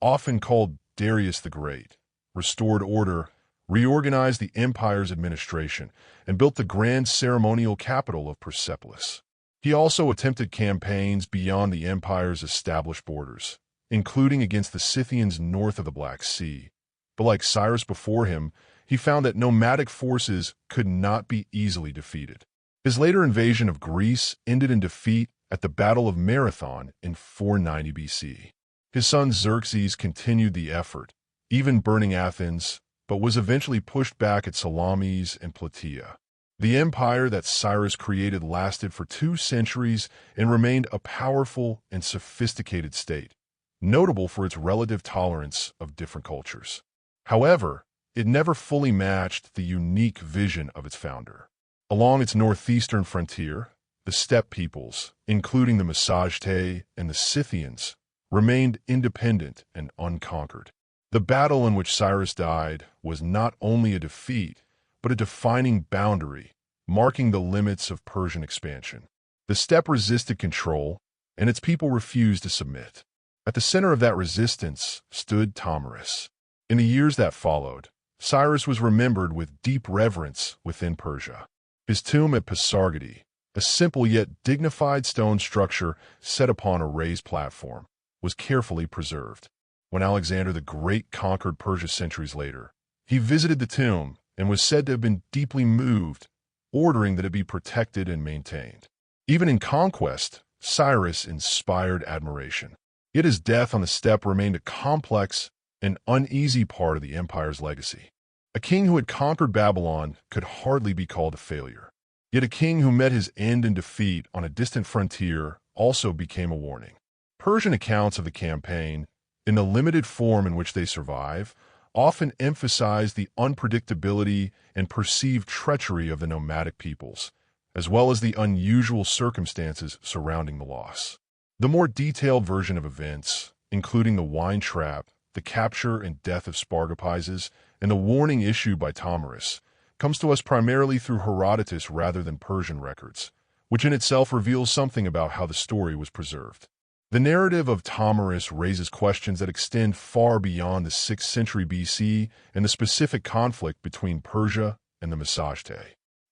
often called Darius the Great, restored order, reorganized the empire's administration, and built the grand ceremonial capital of Persepolis. He also attempted campaigns beyond the empire's established borders, including against the Scythians north of the Black Sea. But like Cyrus before him, he found that nomadic forces could not be easily defeated. His later invasion of Greece ended in defeat at the Battle of Marathon in 490 BC. His son Xerxes continued the effort, even burning Athens, but was eventually pushed back at Salamis and Plataea. The empire that Cyrus created lasted for 2 centuries and remained a powerful and sophisticated state, notable for its relative tolerance of different cultures. However, it never fully matched the unique vision of its founder. Along its northeastern frontier, the steppe peoples, including the Massagetæ and the Scythians, remained independent and unconquered. The battle in which Cyrus died was not only a defeat, but a defining boundary, marking the limits of Persian expansion. The steppe resisted control, and its people refused to submit. At the center of that resistance stood Tomyris. In the years that followed, Cyrus was remembered with deep reverence within Persia. His tomb at Pasargadae, a simple yet dignified stone structure set upon a raised platform, was carefully preserved. When Alexander the Great conquered Persia centuries later, he visited the tomb and was said to have been deeply moved, ordering that it be protected and maintained. Even in conquest, Cyrus inspired admiration. Yet his death on the steppe remained a complex and uneasy part of the empire's legacy. A king who had conquered Babylon could hardly be called a failure. Yet a king who met his end in defeat on a distant frontier also became a warning. Persian accounts of the campaign, in the limited form in which they survive, often emphasize the unpredictability and perceived treachery of the nomadic peoples, as well as the unusual circumstances surrounding the loss. The more detailed version of events, including the wine trap, the capture and death of Spartopyses, and the warning issued by Tomyris, comes to us primarily through Herodotus rather than Persian records, which in itself reveals something about how the story was preserved. The narrative of Tomyris raises questions that extend far beyond the 6th century BC and the specific conflict between Persia and the Massagetæ.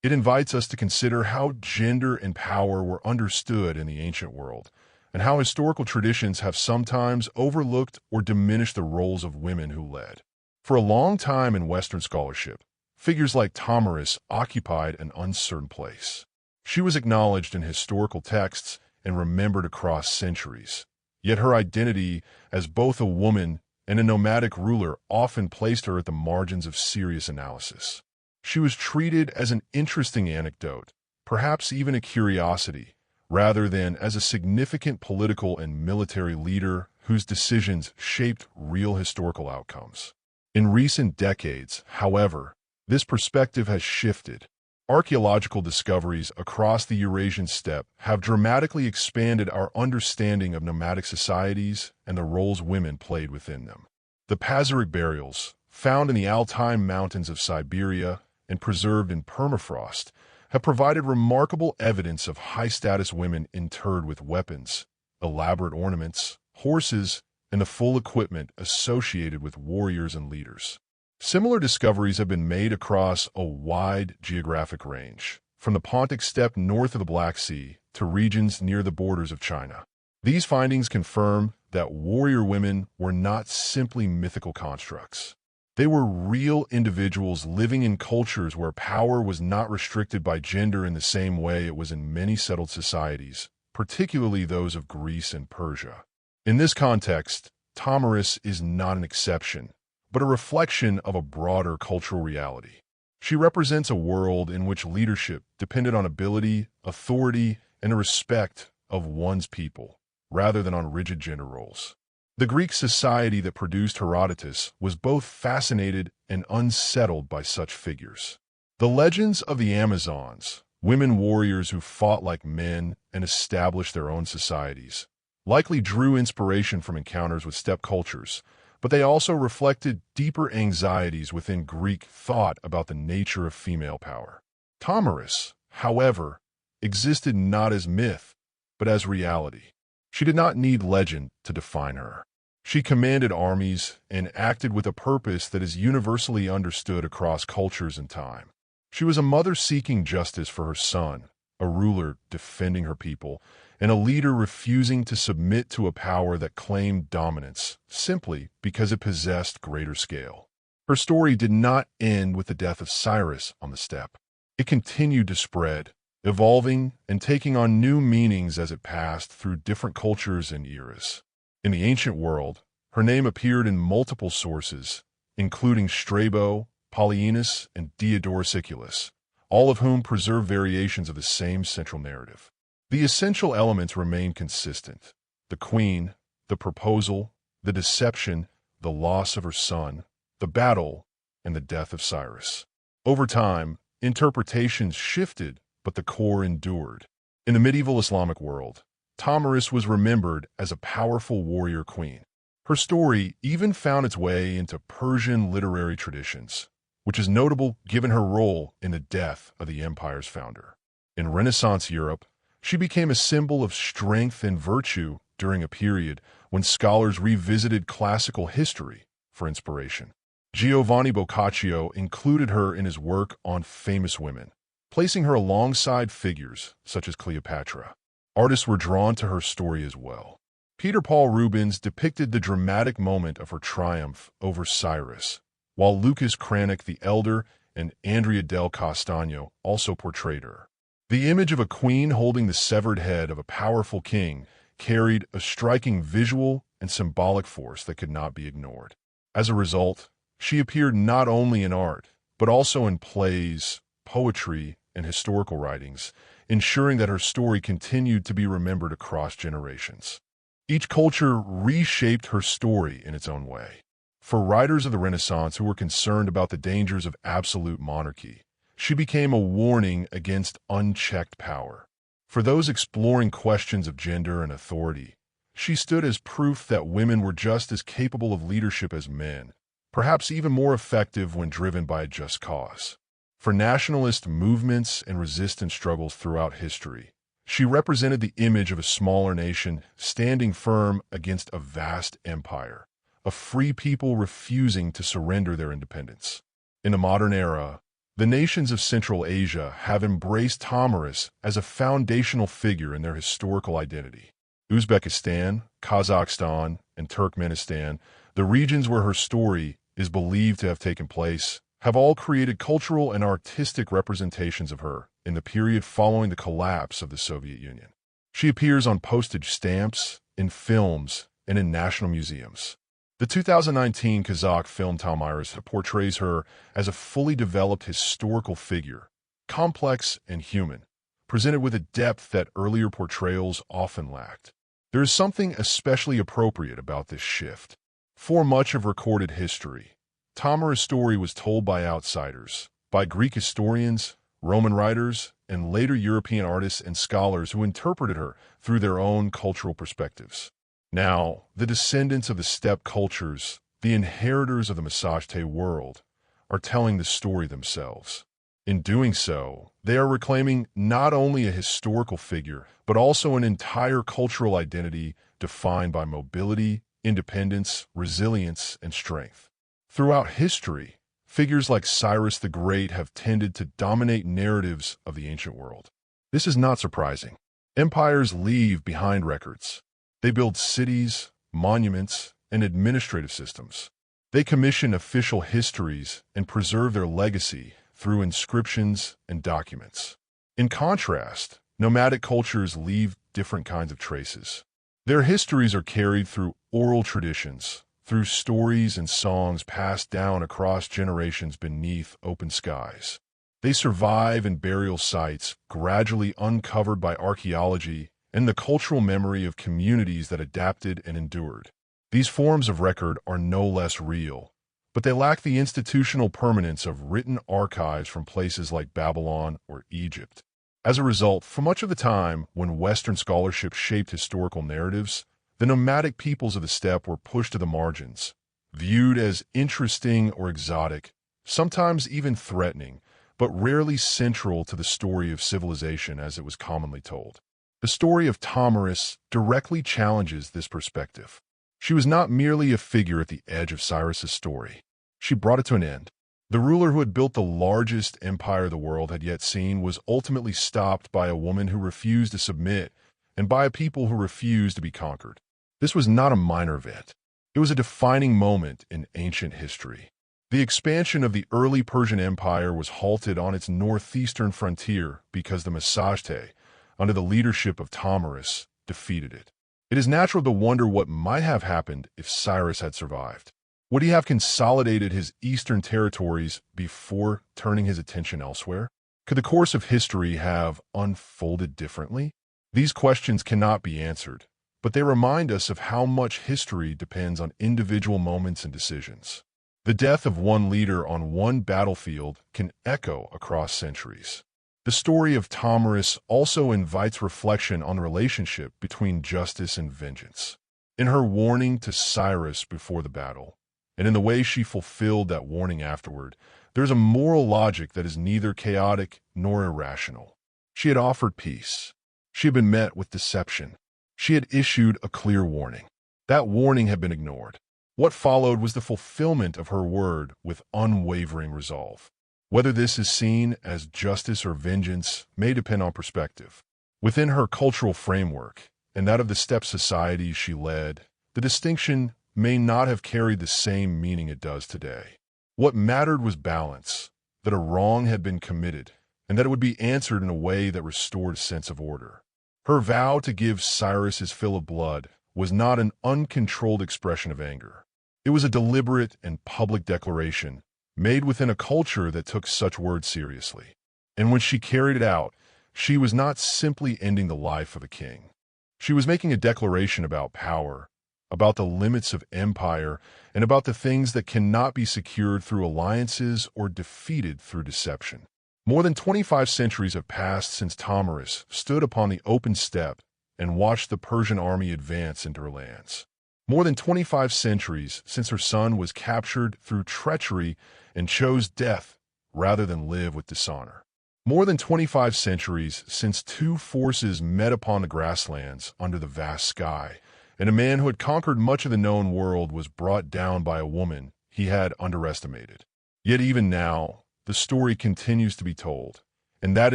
It invites us to consider how gender and power were understood in the ancient world, and how historical traditions have sometimes overlooked or diminished the roles of women who led. For a long time in Western scholarship, figures like Tomyris occupied an uncertain place. She was acknowledged in historical texts and remembered across centuries, yet her identity as both a woman and a nomadic ruler often placed her at the margins of serious analysis. She was treated as an interesting anecdote, perhaps even a curiosity, rather than as a significant political and military leader whose decisions shaped real historical outcomes. In recent decades, however, this perspective has shifted. Archaeological discoveries across the Eurasian steppe have dramatically expanded our understanding of nomadic societies and the roles women played within them. The Pazyryk burials, found in the Altai Mountains of Siberia and preserved in permafrost, have provided remarkable evidence of high-status women interred with weapons, elaborate ornaments, horses, and the full equipment associated with warriors and leaders. Similar discoveries have been made across a wide geographic range, from the Pontic steppe north of the Black Sea to regions near the borders of China. These findings confirm that warrior women were not simply mythical constructs. They were real individuals living in cultures where power was not restricted by gender in the same way it was in many settled societies, particularly those of Greece and Persia. In this context, Tomyris is not an exception, but a reflection of a broader cultural reality. She represents a world in which leadership depended on ability, authority, and the respect of one's people, rather than on rigid gender roles. The Greek society that produced Herodotus was both fascinated and unsettled by such figures. The legends of the Amazons, women warriors who fought like men and established their own societies, likely drew inspiration from encounters with steppe cultures, but they also reflected deeper anxieties within Greek thought about the nature of female power. Tomyris, however, existed not as myth, but as reality. She did not need legend to define her. She commanded armies and acted with a purpose that is universally understood across cultures and time. She was a mother seeking justice for her son, a ruler defending her people, and a leader refusing to submit to a power that claimed dominance simply because it possessed greater scale. Her story did not end with the death of Cyrus on the steppe. It continued to spread, evolving and taking on new meanings as it passed through different cultures and eras. In the ancient world, her name appeared in multiple sources, including Strabo, Polyaenus, and Diodorus Siculus, all of whom preserve variations of the same central narrative. The essential elements remain consistent: the queen, the proposal, the deception, the loss of her son, the battle, and the death of Cyrus. Over time, interpretations shifted, but the core endured. In the medieval Islamic world, Tomyris was remembered as a powerful warrior queen. Her story even found its way into Persian literary traditions, which is notable given her role in the death of the empire's founder. In Renaissance Europe, she became a symbol of strength and virtue during a period when scholars revisited classical history for inspiration. Giovanni Boccaccio included her in his work on famous women, placing her alongside figures such as Cleopatra. Artists were drawn to her story as well. Peter Paul Rubens depicted the dramatic moment of her triumph over Cyrus, while Lucas Cranach the Elder and Andrea del Castagno also portrayed her. The image of a queen holding the severed head of a powerful king carried a striking visual and symbolic force that could not be ignored. As a result, she appeared not only in art, but also in plays, poetry, and historical writings, ensuring that her story continued to be remembered across generations. Each culture reshaped her story in its own way. For writers of the Renaissance who were concerned about the dangers of absolute monarchy, she became a warning against unchecked power. For those exploring questions of gender and authority, She stood as proof that women were just as capable of leadership as men, perhaps even more effective when driven by a just cause. For nationalist movements and resistance struggles throughout history, she represented the image of a smaller nation standing firm against a vast empire, a free people refusing to surrender their independence. In the modern era, the nations of Central Asia have embraced Tomyris as a foundational figure in their historical identity. Uzbekistan, Kazakhstan, and Turkmenistan, the regions where her story is believed to have taken place, have all created cultural and artistic representations of her in the period following the collapse of the Soviet Union. She appears on postage stamps, in films, and in national museums. The 2019 Kazakh film Tomyris portrays her as a fully developed historical figure, complex and human, presented with a depth that earlier portrayals often lacked. There is something especially appropriate about this shift. For much of recorded history, Tomyris' story was told by outsiders, by Greek historians, Roman writers, and later European artists and scholars who interpreted her through their own cultural perspectives. Now, the descendants of the steppe cultures, the inheritors of the Massagetê world, are telling the story themselves. In doing so, they are reclaiming not only a historical figure, but also an entire cultural identity defined by mobility, independence, resilience, and strength. Throughout history, figures like Cyrus the Great have tended to dominate narratives of the ancient world. This is not surprising. Empires leave behind records. They build cities, monuments, and administrative systems. They commission official histories and preserve their legacy through inscriptions and documents. In contrast, nomadic cultures leave different kinds of traces. Their histories are carried through oral traditions, through stories and songs passed down across generations beneath open skies. They survive in burial sites gradually uncovered by archaeology and the cultural memory of communities that adapted and endured. These forms of record are no less real, but they lack the institutional permanence of written archives from places like Babylon or Egypt. As a result, for much of the time when Western scholarship shaped historical narratives, the nomadic peoples of the steppe were pushed to the margins, viewed as interesting or exotic, sometimes even threatening, but rarely central to the story of civilization as it was commonly told. The story of Tomyris directly challenges this perspective. She was not merely a figure at the edge of Cyrus's story. She brought it to an end. The ruler who had built the largest empire the world had yet seen was ultimately stopped by a woman who refused to submit and by a people who refused to be conquered. This was not a minor event. It was a defining moment in ancient history. The expansion of the early Persian Empire was halted on its northeastern frontier because the Massagetê, under the leadership of Tomyris, defeated it. It is natural to wonder what might have happened if Cyrus had survived. Would he have consolidated his eastern territories before turning his attention elsewhere? Could the course of history have unfolded differently? These questions cannot be answered, but they remind us of how much history depends on individual moments and decisions. The death of one leader on one battlefield can echo across centuries. The story of Tomyris also invites reflection on the relationship between justice and vengeance. In her warning to Cyrus before the battle, and in the way she fulfilled that warning afterward, there's a moral logic that is neither chaotic nor irrational. She had offered peace. She had been met with deception. She had issued a clear warning. That warning had been ignored. What followed was the fulfillment of her word with unwavering resolve. Whether this is seen as justice or vengeance may depend on perspective. Within her cultural framework, and that of the steppe societies she led, the distinction may not have carried the same meaning it does today. What mattered was balance, that a wrong had been committed, and that it would be answered in a way that restored a sense of order. Her vow to give Cyrus his fill of blood was not an uncontrolled expression of anger. It was a deliberate and public declaration made within a culture that took such words seriously. And when she carried it out, she was not simply ending the life of a king. She was making a declaration about power, about the limits of empire, and about the things that cannot be secured through alliances or defeated through deception. More than 25 centuries have passed since Tomyris stood upon the open steppe and watched the Persian army advance into her lands. More than 25 centuries since her son was captured through treachery and chose death rather than live with dishonor. More than 25 centuries since two forces met upon the grasslands under the vast sky, and a man who had conquered much of the known world was brought down by a woman he had underestimated. Yet even now, the story continues to be told, and that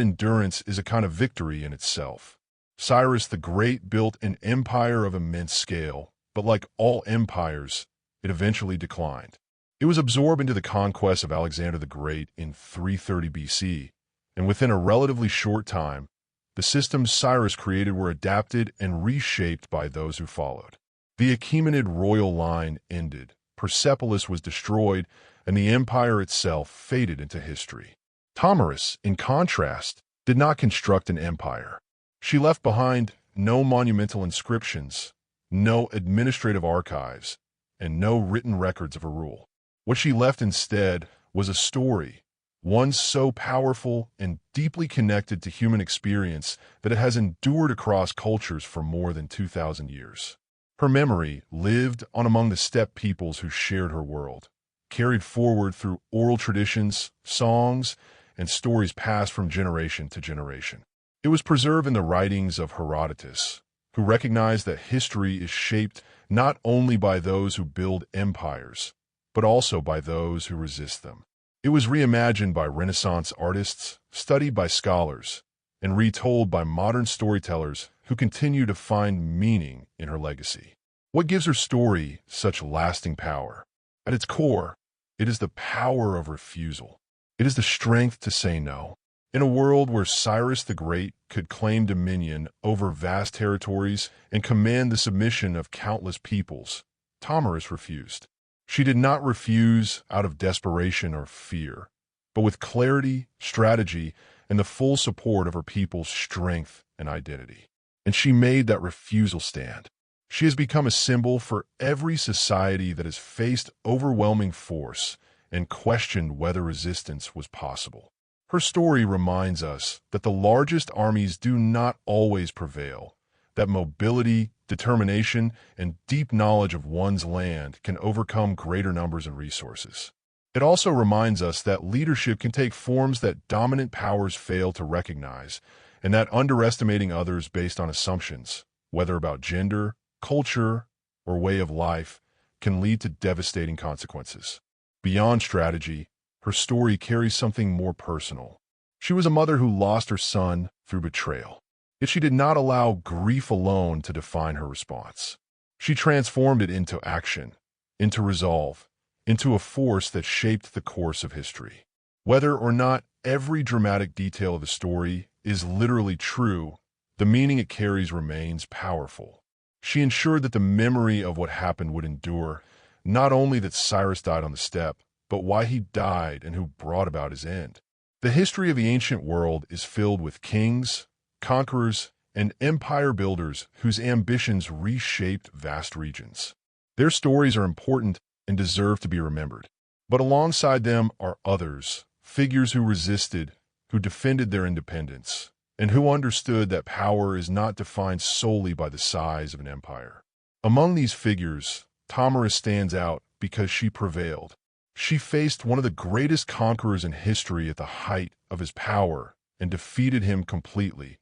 endurance is a kind of victory in itself. Cyrus the Great built an empire of immense scale, but like all empires, it eventually declined. It was absorbed into the conquest of Alexander the Great in 330 BC, and within a relatively short time, the systems Cyrus created were adapted and reshaped by those who followed. The Achaemenid royal line ended, Persepolis was destroyed, and the empire itself faded into history. Tomyris, in contrast, did not construct an empire. She left behind no monumental inscriptions, no administrative archives, and no written records of her rule. What she left instead was a story, one so powerful and deeply connected to human experience that it has endured across cultures for more than 2,000 years. Her memory lived on among the steppe peoples who shared her world, carried forward through oral traditions, songs, and stories passed from generation to generation. It was preserved in the writings of Herodotus, who recognized that history is shaped not only by those who build empires, but also by those who resist them. It was reimagined by Renaissance artists, studied by scholars, and retold by modern storytellers who continue to find meaning in her legacy. What gives her story such lasting power? At its core, it is the power of refusal. It is the strength to say no. In a world where Cyrus the Great could claim dominion over vast territories and command the submission of countless peoples, Tomyris refused. She did not refuse out of desperation or fear, but with clarity, strategy, and the full support of her people's strength and identity. And she made that refusal stand. She has become a symbol for every society that has faced overwhelming force and questioned whether resistance was possible. Her story reminds us that the largest armies do not always prevail, that mobility, determination, and deep knowledge of one's land can overcome greater numbers and resources. It also reminds us that leadership can take forms that dominant powers fail to recognize, and that underestimating others based on assumptions, whether about gender, culture, or way of life, can lead to devastating consequences. Beyond strategy, her story carries something more personal. She was a mother who lost her son through betrayal. Yet she did not allow grief alone to define her response. She transformed it into action, into resolve, into a force that shaped the course of history. Whether or not every dramatic detail of the story is literally true, the meaning it carries remains powerful. She ensured that the memory of what happened would endure, not only that Cyrus died on the steppe, but why he died and who brought about his end. The history of the ancient world is filled with kings, conquerors, and empire builders whose ambitions reshaped vast regions. Their stories are important and deserve to be remembered. But alongside them are others, figures who resisted, who defended their independence, and who understood that power is not defined solely by the size of an empire. Among these figures, Tomyris stands out because she prevailed. She faced one of the greatest conquerors in history at the height of his power and defeated him completely,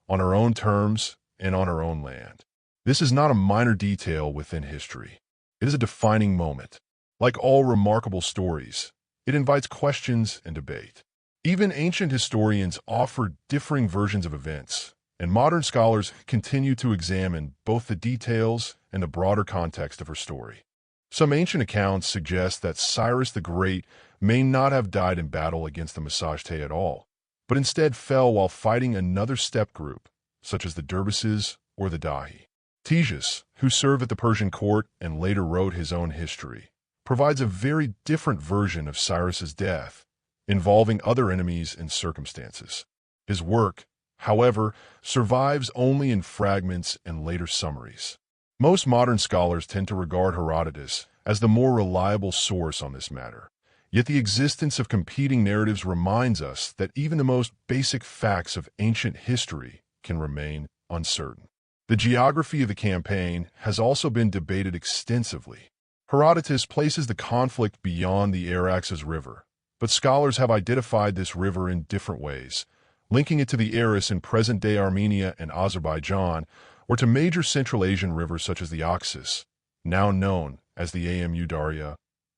on her own terms and on her own land. This is not a minor detail within history. It is a defining moment. Like all remarkable stories, it invites questions and debate. Even ancient historians offer differing versions of events, and modern scholars continue to examine both the details and the broader context of her story. Some ancient accounts suggest that Cyrus the Great may not have died in battle against the Massagetæ at all, but instead fell while fighting another steppe group, such as the Dervises or the Dahi. Ctesias, who served at the Persian court and later wrote his own history, provides a very different version of Cyrus's death, involving other enemies and circumstances. His work, however, survives only in fragments and later summaries. Most modern scholars tend to regard Herodotus as the more reliable source on this matter. Yet the existence of competing narratives reminds us that even the most basic facts of ancient history can remain uncertain. The geography of the campaign has also been debated extensively. Herodotus places the conflict beyond the Araxes River, but scholars have identified this river in different ways, linking it to the Aras in present-day Armenia and Azerbaijan, or to major Central Asian rivers such as the Oxus, now known as the Amu Darya,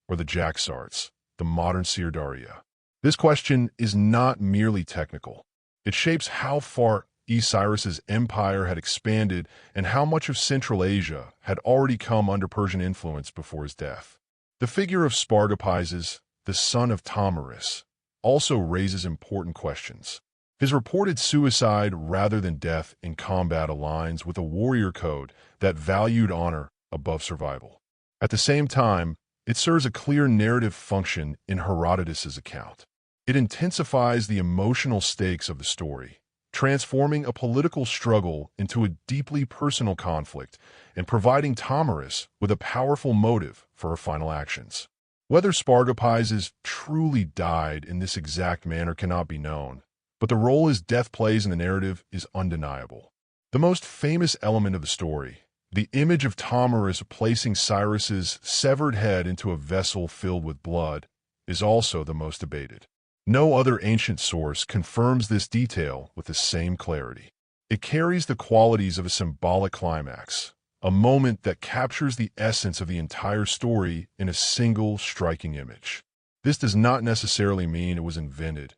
or the Jaxartes, the modern Syr Darya. This question is not merely technical. It shapes how far Cyrus's empire had expanded and how much of Central Asia had already come under Persian influence before his death. The figure of Spargopizes, the son of Tomyris, also raises important questions. His reported suicide rather than death in combat aligns with a warrior code that valued honor above survival. At the same time, it serves a clear narrative function in Herodotus's account. It intensifies the emotional stakes of the story, transforming a political struggle into a deeply personal conflict and providing Tomyris with a powerful motive for her final actions. Whether Spargopizes truly died in this exact manner cannot be known, but the role his death plays in the narrative is undeniable. The most famous element of the story, the image of Tomyris placing Cyrus's severed head into a vessel filled with blood, is also the most debated. No other ancient source confirms this detail with the same clarity. It carries the qualities of a symbolic climax, a moment that captures the essence of the entire story in a single striking image. This does not necessarily mean it was invented,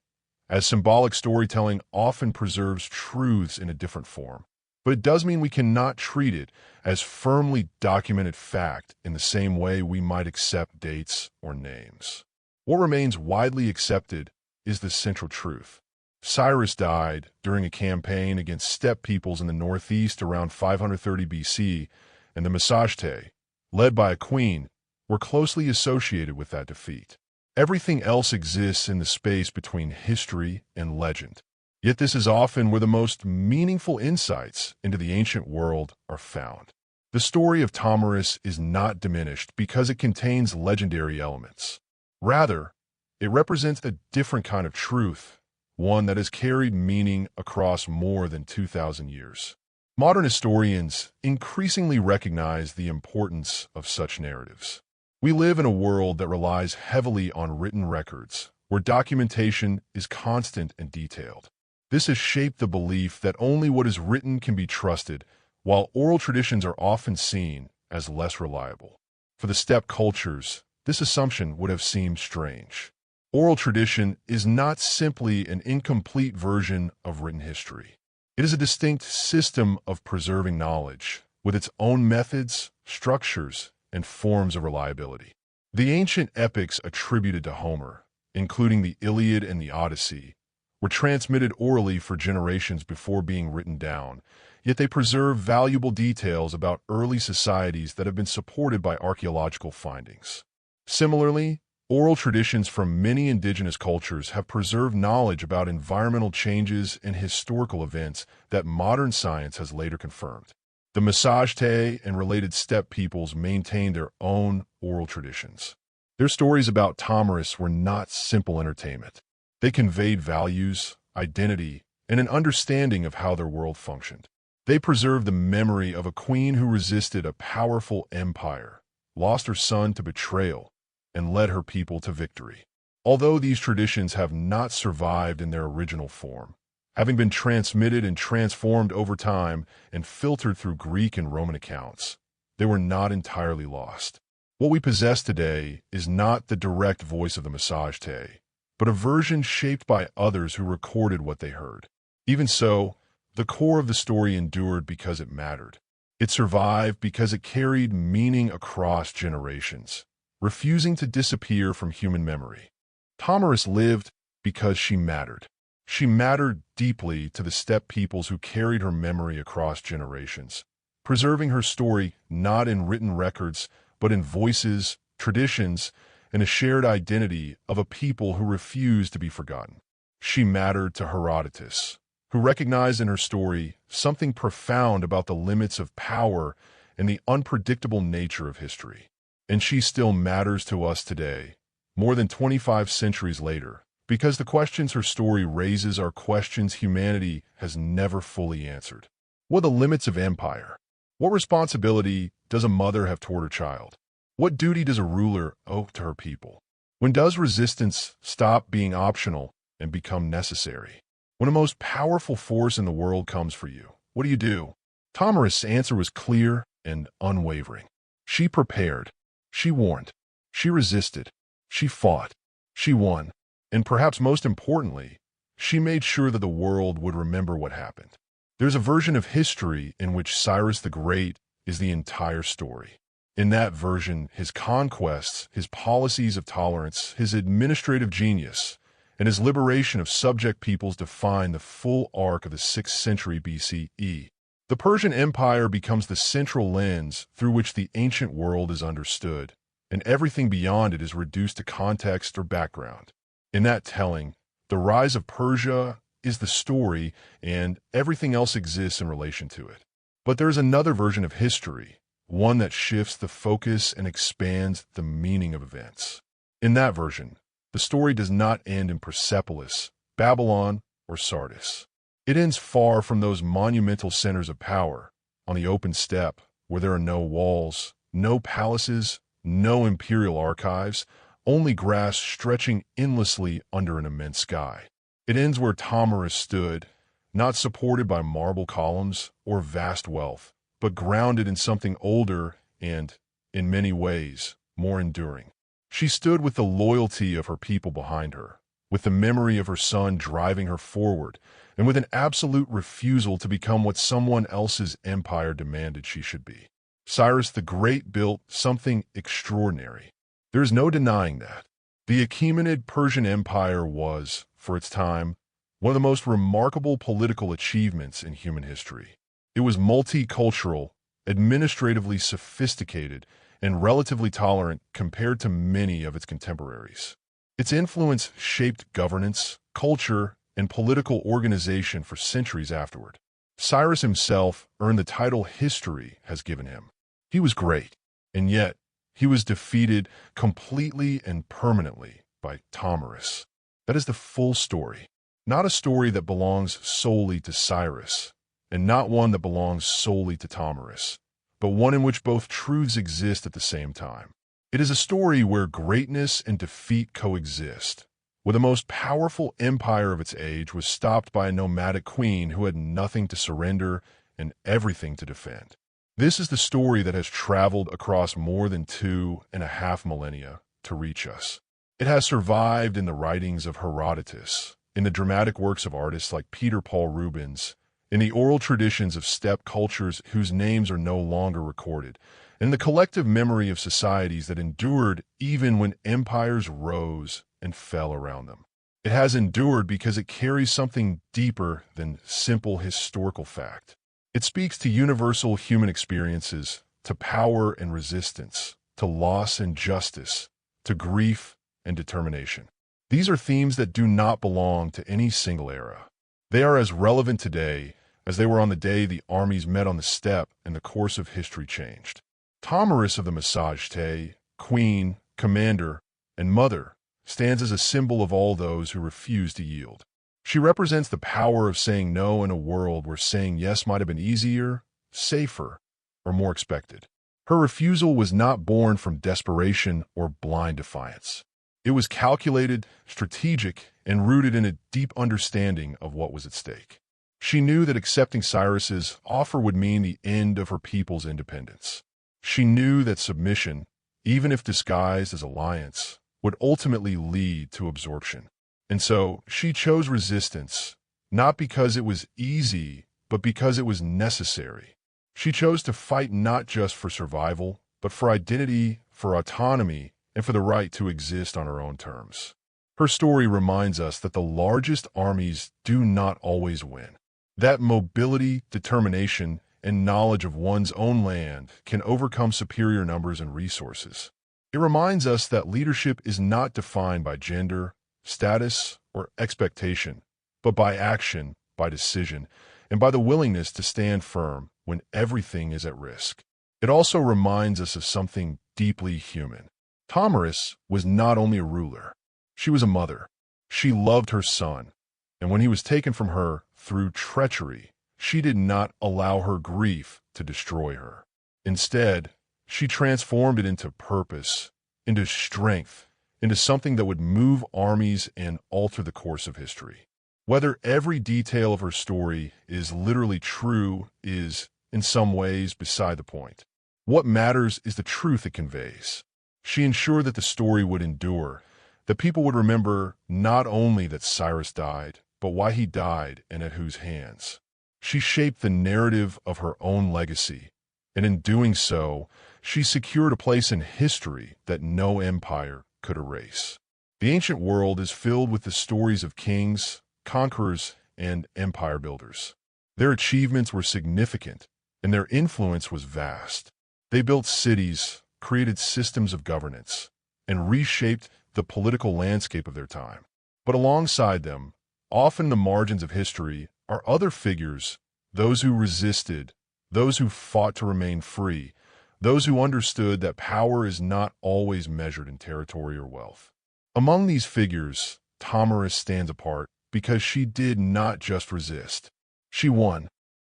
as symbolic storytelling often preserves truths in a different form. But it does mean we cannot treat it as firmly documented fact in the same way we might accept dates or names. What remains widely accepted is the central truth. Cyrus died during a campaign against steppe peoples in the northeast around 530 BC, and the Massagetæ, led by a queen, were closely associated with that defeat. Everything else exists in the space between history and legend. Yet this is often where the most meaningful insights into the ancient world are found. The story of Tomyris is not diminished because it contains legendary elements. Rather, it represents a different kind of truth, one that has carried meaning across more than 2,000 years. Modern historians increasingly recognize the importance of such narratives. We live in a world that relies heavily on written records, where documentation is constant and detailed. This has shaped the belief that only what is written can be trusted, while oral traditions are often seen as less reliable. For the steppe cultures, this assumption would have seemed strange. Oral tradition is not simply an incomplete version of written history. It is a distinct system of preserving knowledge, with its own methods, structures, and forms of reliability. The ancient epics attributed to Homer, including the Iliad and the Odyssey, were transmitted orally for generations before being written down, yet they preserve valuable details about early societies that have been supported by archaeological findings. Similarly, oral traditions from many indigenous cultures have preserved knowledge about environmental changes and historical events that modern science has later confirmed. The Massagetæ and related steppe peoples maintained their own oral traditions. Their stories about Tomyris were not simple entertainment. They conveyed values, identity, and an understanding of how their world functioned. They preserved the memory of a queen who resisted a powerful empire, lost her son to betrayal, and led her people to victory. Although these traditions have not survived in their original form, having been transmitted and transformed over time and filtered through Greek and Roman accounts, they were not entirely lost. What we possess today is not the direct voice of the Massagetæ, but a version shaped by others who recorded what they heard. Even so, the core of the story endured because it mattered. It survived because it carried meaning across generations, refusing to disappear from human memory. Tomyris lived because she mattered. She mattered deeply to the steppe peoples who carried her memory across generations, preserving her story not in written records, but in voices, traditions, and a shared identity of a people who refused to be forgotten. She mattered to Herodotus, who recognized in her story something profound about the limits of power and the unpredictable nature of history. And she still matters to us today, more than 25 centuries later, because the questions her story raises are questions humanity has never fully answered. What are the limits of empire? What responsibility does a mother have toward her child? What duty does a ruler owe to her people? When does resistance stop being optional and become necessary? When a most powerful force in the world comes for you, what do? Tomyris' answer was clear and unwavering. She prepared. She warned. She resisted. She fought. She won. And perhaps most importantly, she made sure that the world would remember what happened. There's a version of history in which Cyrus the Great is the entire story. In that version, his conquests, his policies of tolerance, his administrative genius, and his liberation of subject peoples define the full arc of the 6th century BCE. The Persian Empire becomes the central lens through which the ancient world is understood, and everything beyond it is reduced to context or background. In that telling, the rise of Persia is the story, and everything else exists in relation to it. But there is another version of history, one that shifts the focus and expands the meaning of events. In that version, the story does not end in Persepolis, Babylon, or Sardis. It ends far from those monumental centers of power, on the open steppe, where there are no walls, no palaces, no imperial archives, only grass stretching endlessly under an immense sky. It ends where Tomyris stood, not supported by marble columns or vast wealth, but grounded in something older and, in many ways, more enduring. She stood with the loyalty of her people behind her, with the memory of her son driving her forward, and with an absolute refusal to become what someone else's empire demanded she should be. Cyrus the Great built something extraordinary. There is no denying that. The Achaemenid Persian Empire was, for its time, one of the most remarkable political achievements in human history. It was multicultural, administratively sophisticated, and relatively tolerant compared to many of its contemporaries. Its influence shaped governance, culture, and political organization for centuries afterward. Cyrus himself earned the title history has given him. He was great, and yet he was defeated completely and permanently by Tomyris. That is the full story, not a story that belongs solely to Cyrus, and not one that belongs solely to Tomyris, but one in which both truths exist at the same time. It is a story where greatness and defeat coexist, where the most powerful empire of its age was stopped by a nomadic queen who had nothing to surrender and everything to defend. This is the story that has traveled across more than 2.5 millennia to reach us. It has survived in the writings of Herodotus, in the dramatic works of artists like Peter Paul Rubens, in the oral traditions of steppe cultures whose names are no longer recorded, and in the collective memory of societies that endured even when empires rose and fell around them. It has endured because it carries something deeper than simple historical fact. It speaks to universal human experiences, to power and resistance, to loss and justice, to grief and determination. These are themes that do not belong to any single era. They are as relevant today as they were on the day the armies met on the steppe and the course of history changed. Tomyris of the Massagetes, queen, commander, and mother, stands as a symbol of all those who refuse to yield. She represents the power of saying no in a world where saying yes might have been easier, safer, or more expected. Her refusal was not born from desperation or blind defiance. It was calculated, strategic, and rooted in a deep understanding of what was at stake. She knew that accepting Cyrus's offer would mean the end of her people's independence. She knew that submission, even if disguised as alliance, would ultimately lead to absorption. And so she chose resistance, not because it was easy, but because it was necessary. She chose to fight not just for survival, but for identity, for autonomy, and for the right to exist on her own terms. Her story reminds us that the largest armies do not always win. That mobility, determination, and knowledge of one's own land can overcome superior numbers and resources. It reminds us that leadership is not defined by gender, status, or expectation, but by action, by decision, and by the willingness to stand firm when everything is at risk. It also reminds us of something deeply human. Tomyris was not only a ruler, she was a mother. She loved her son, and when he was taken from her through treachery, she did not allow her grief to destroy her. Instead, she transformed it into purpose, into strength, into something that would move armies and alter the course of history. Whether every detail of her story is literally true is, in some ways, beside the point. What matters is the truth it conveys. She ensured that the story would endure, that people would remember not only that Cyrus died, but why he died and at whose hands. She shaped the narrative of her own legacy, and in doing so, she secured a place in history that no empire could erase. The ancient world is filled with the stories of kings, conquerors, and empire builders. Their achievements were significant, and their influence was vast. They built cities, created systems of governance, and reshaped the political landscape of their time. But alongside them, often the margins of history, are other figures, those who resisted, those who fought to remain free, those who understood that power is not always measured in territory or wealth. Among these figures, Tomyris stands apart because she did not just resist. She won.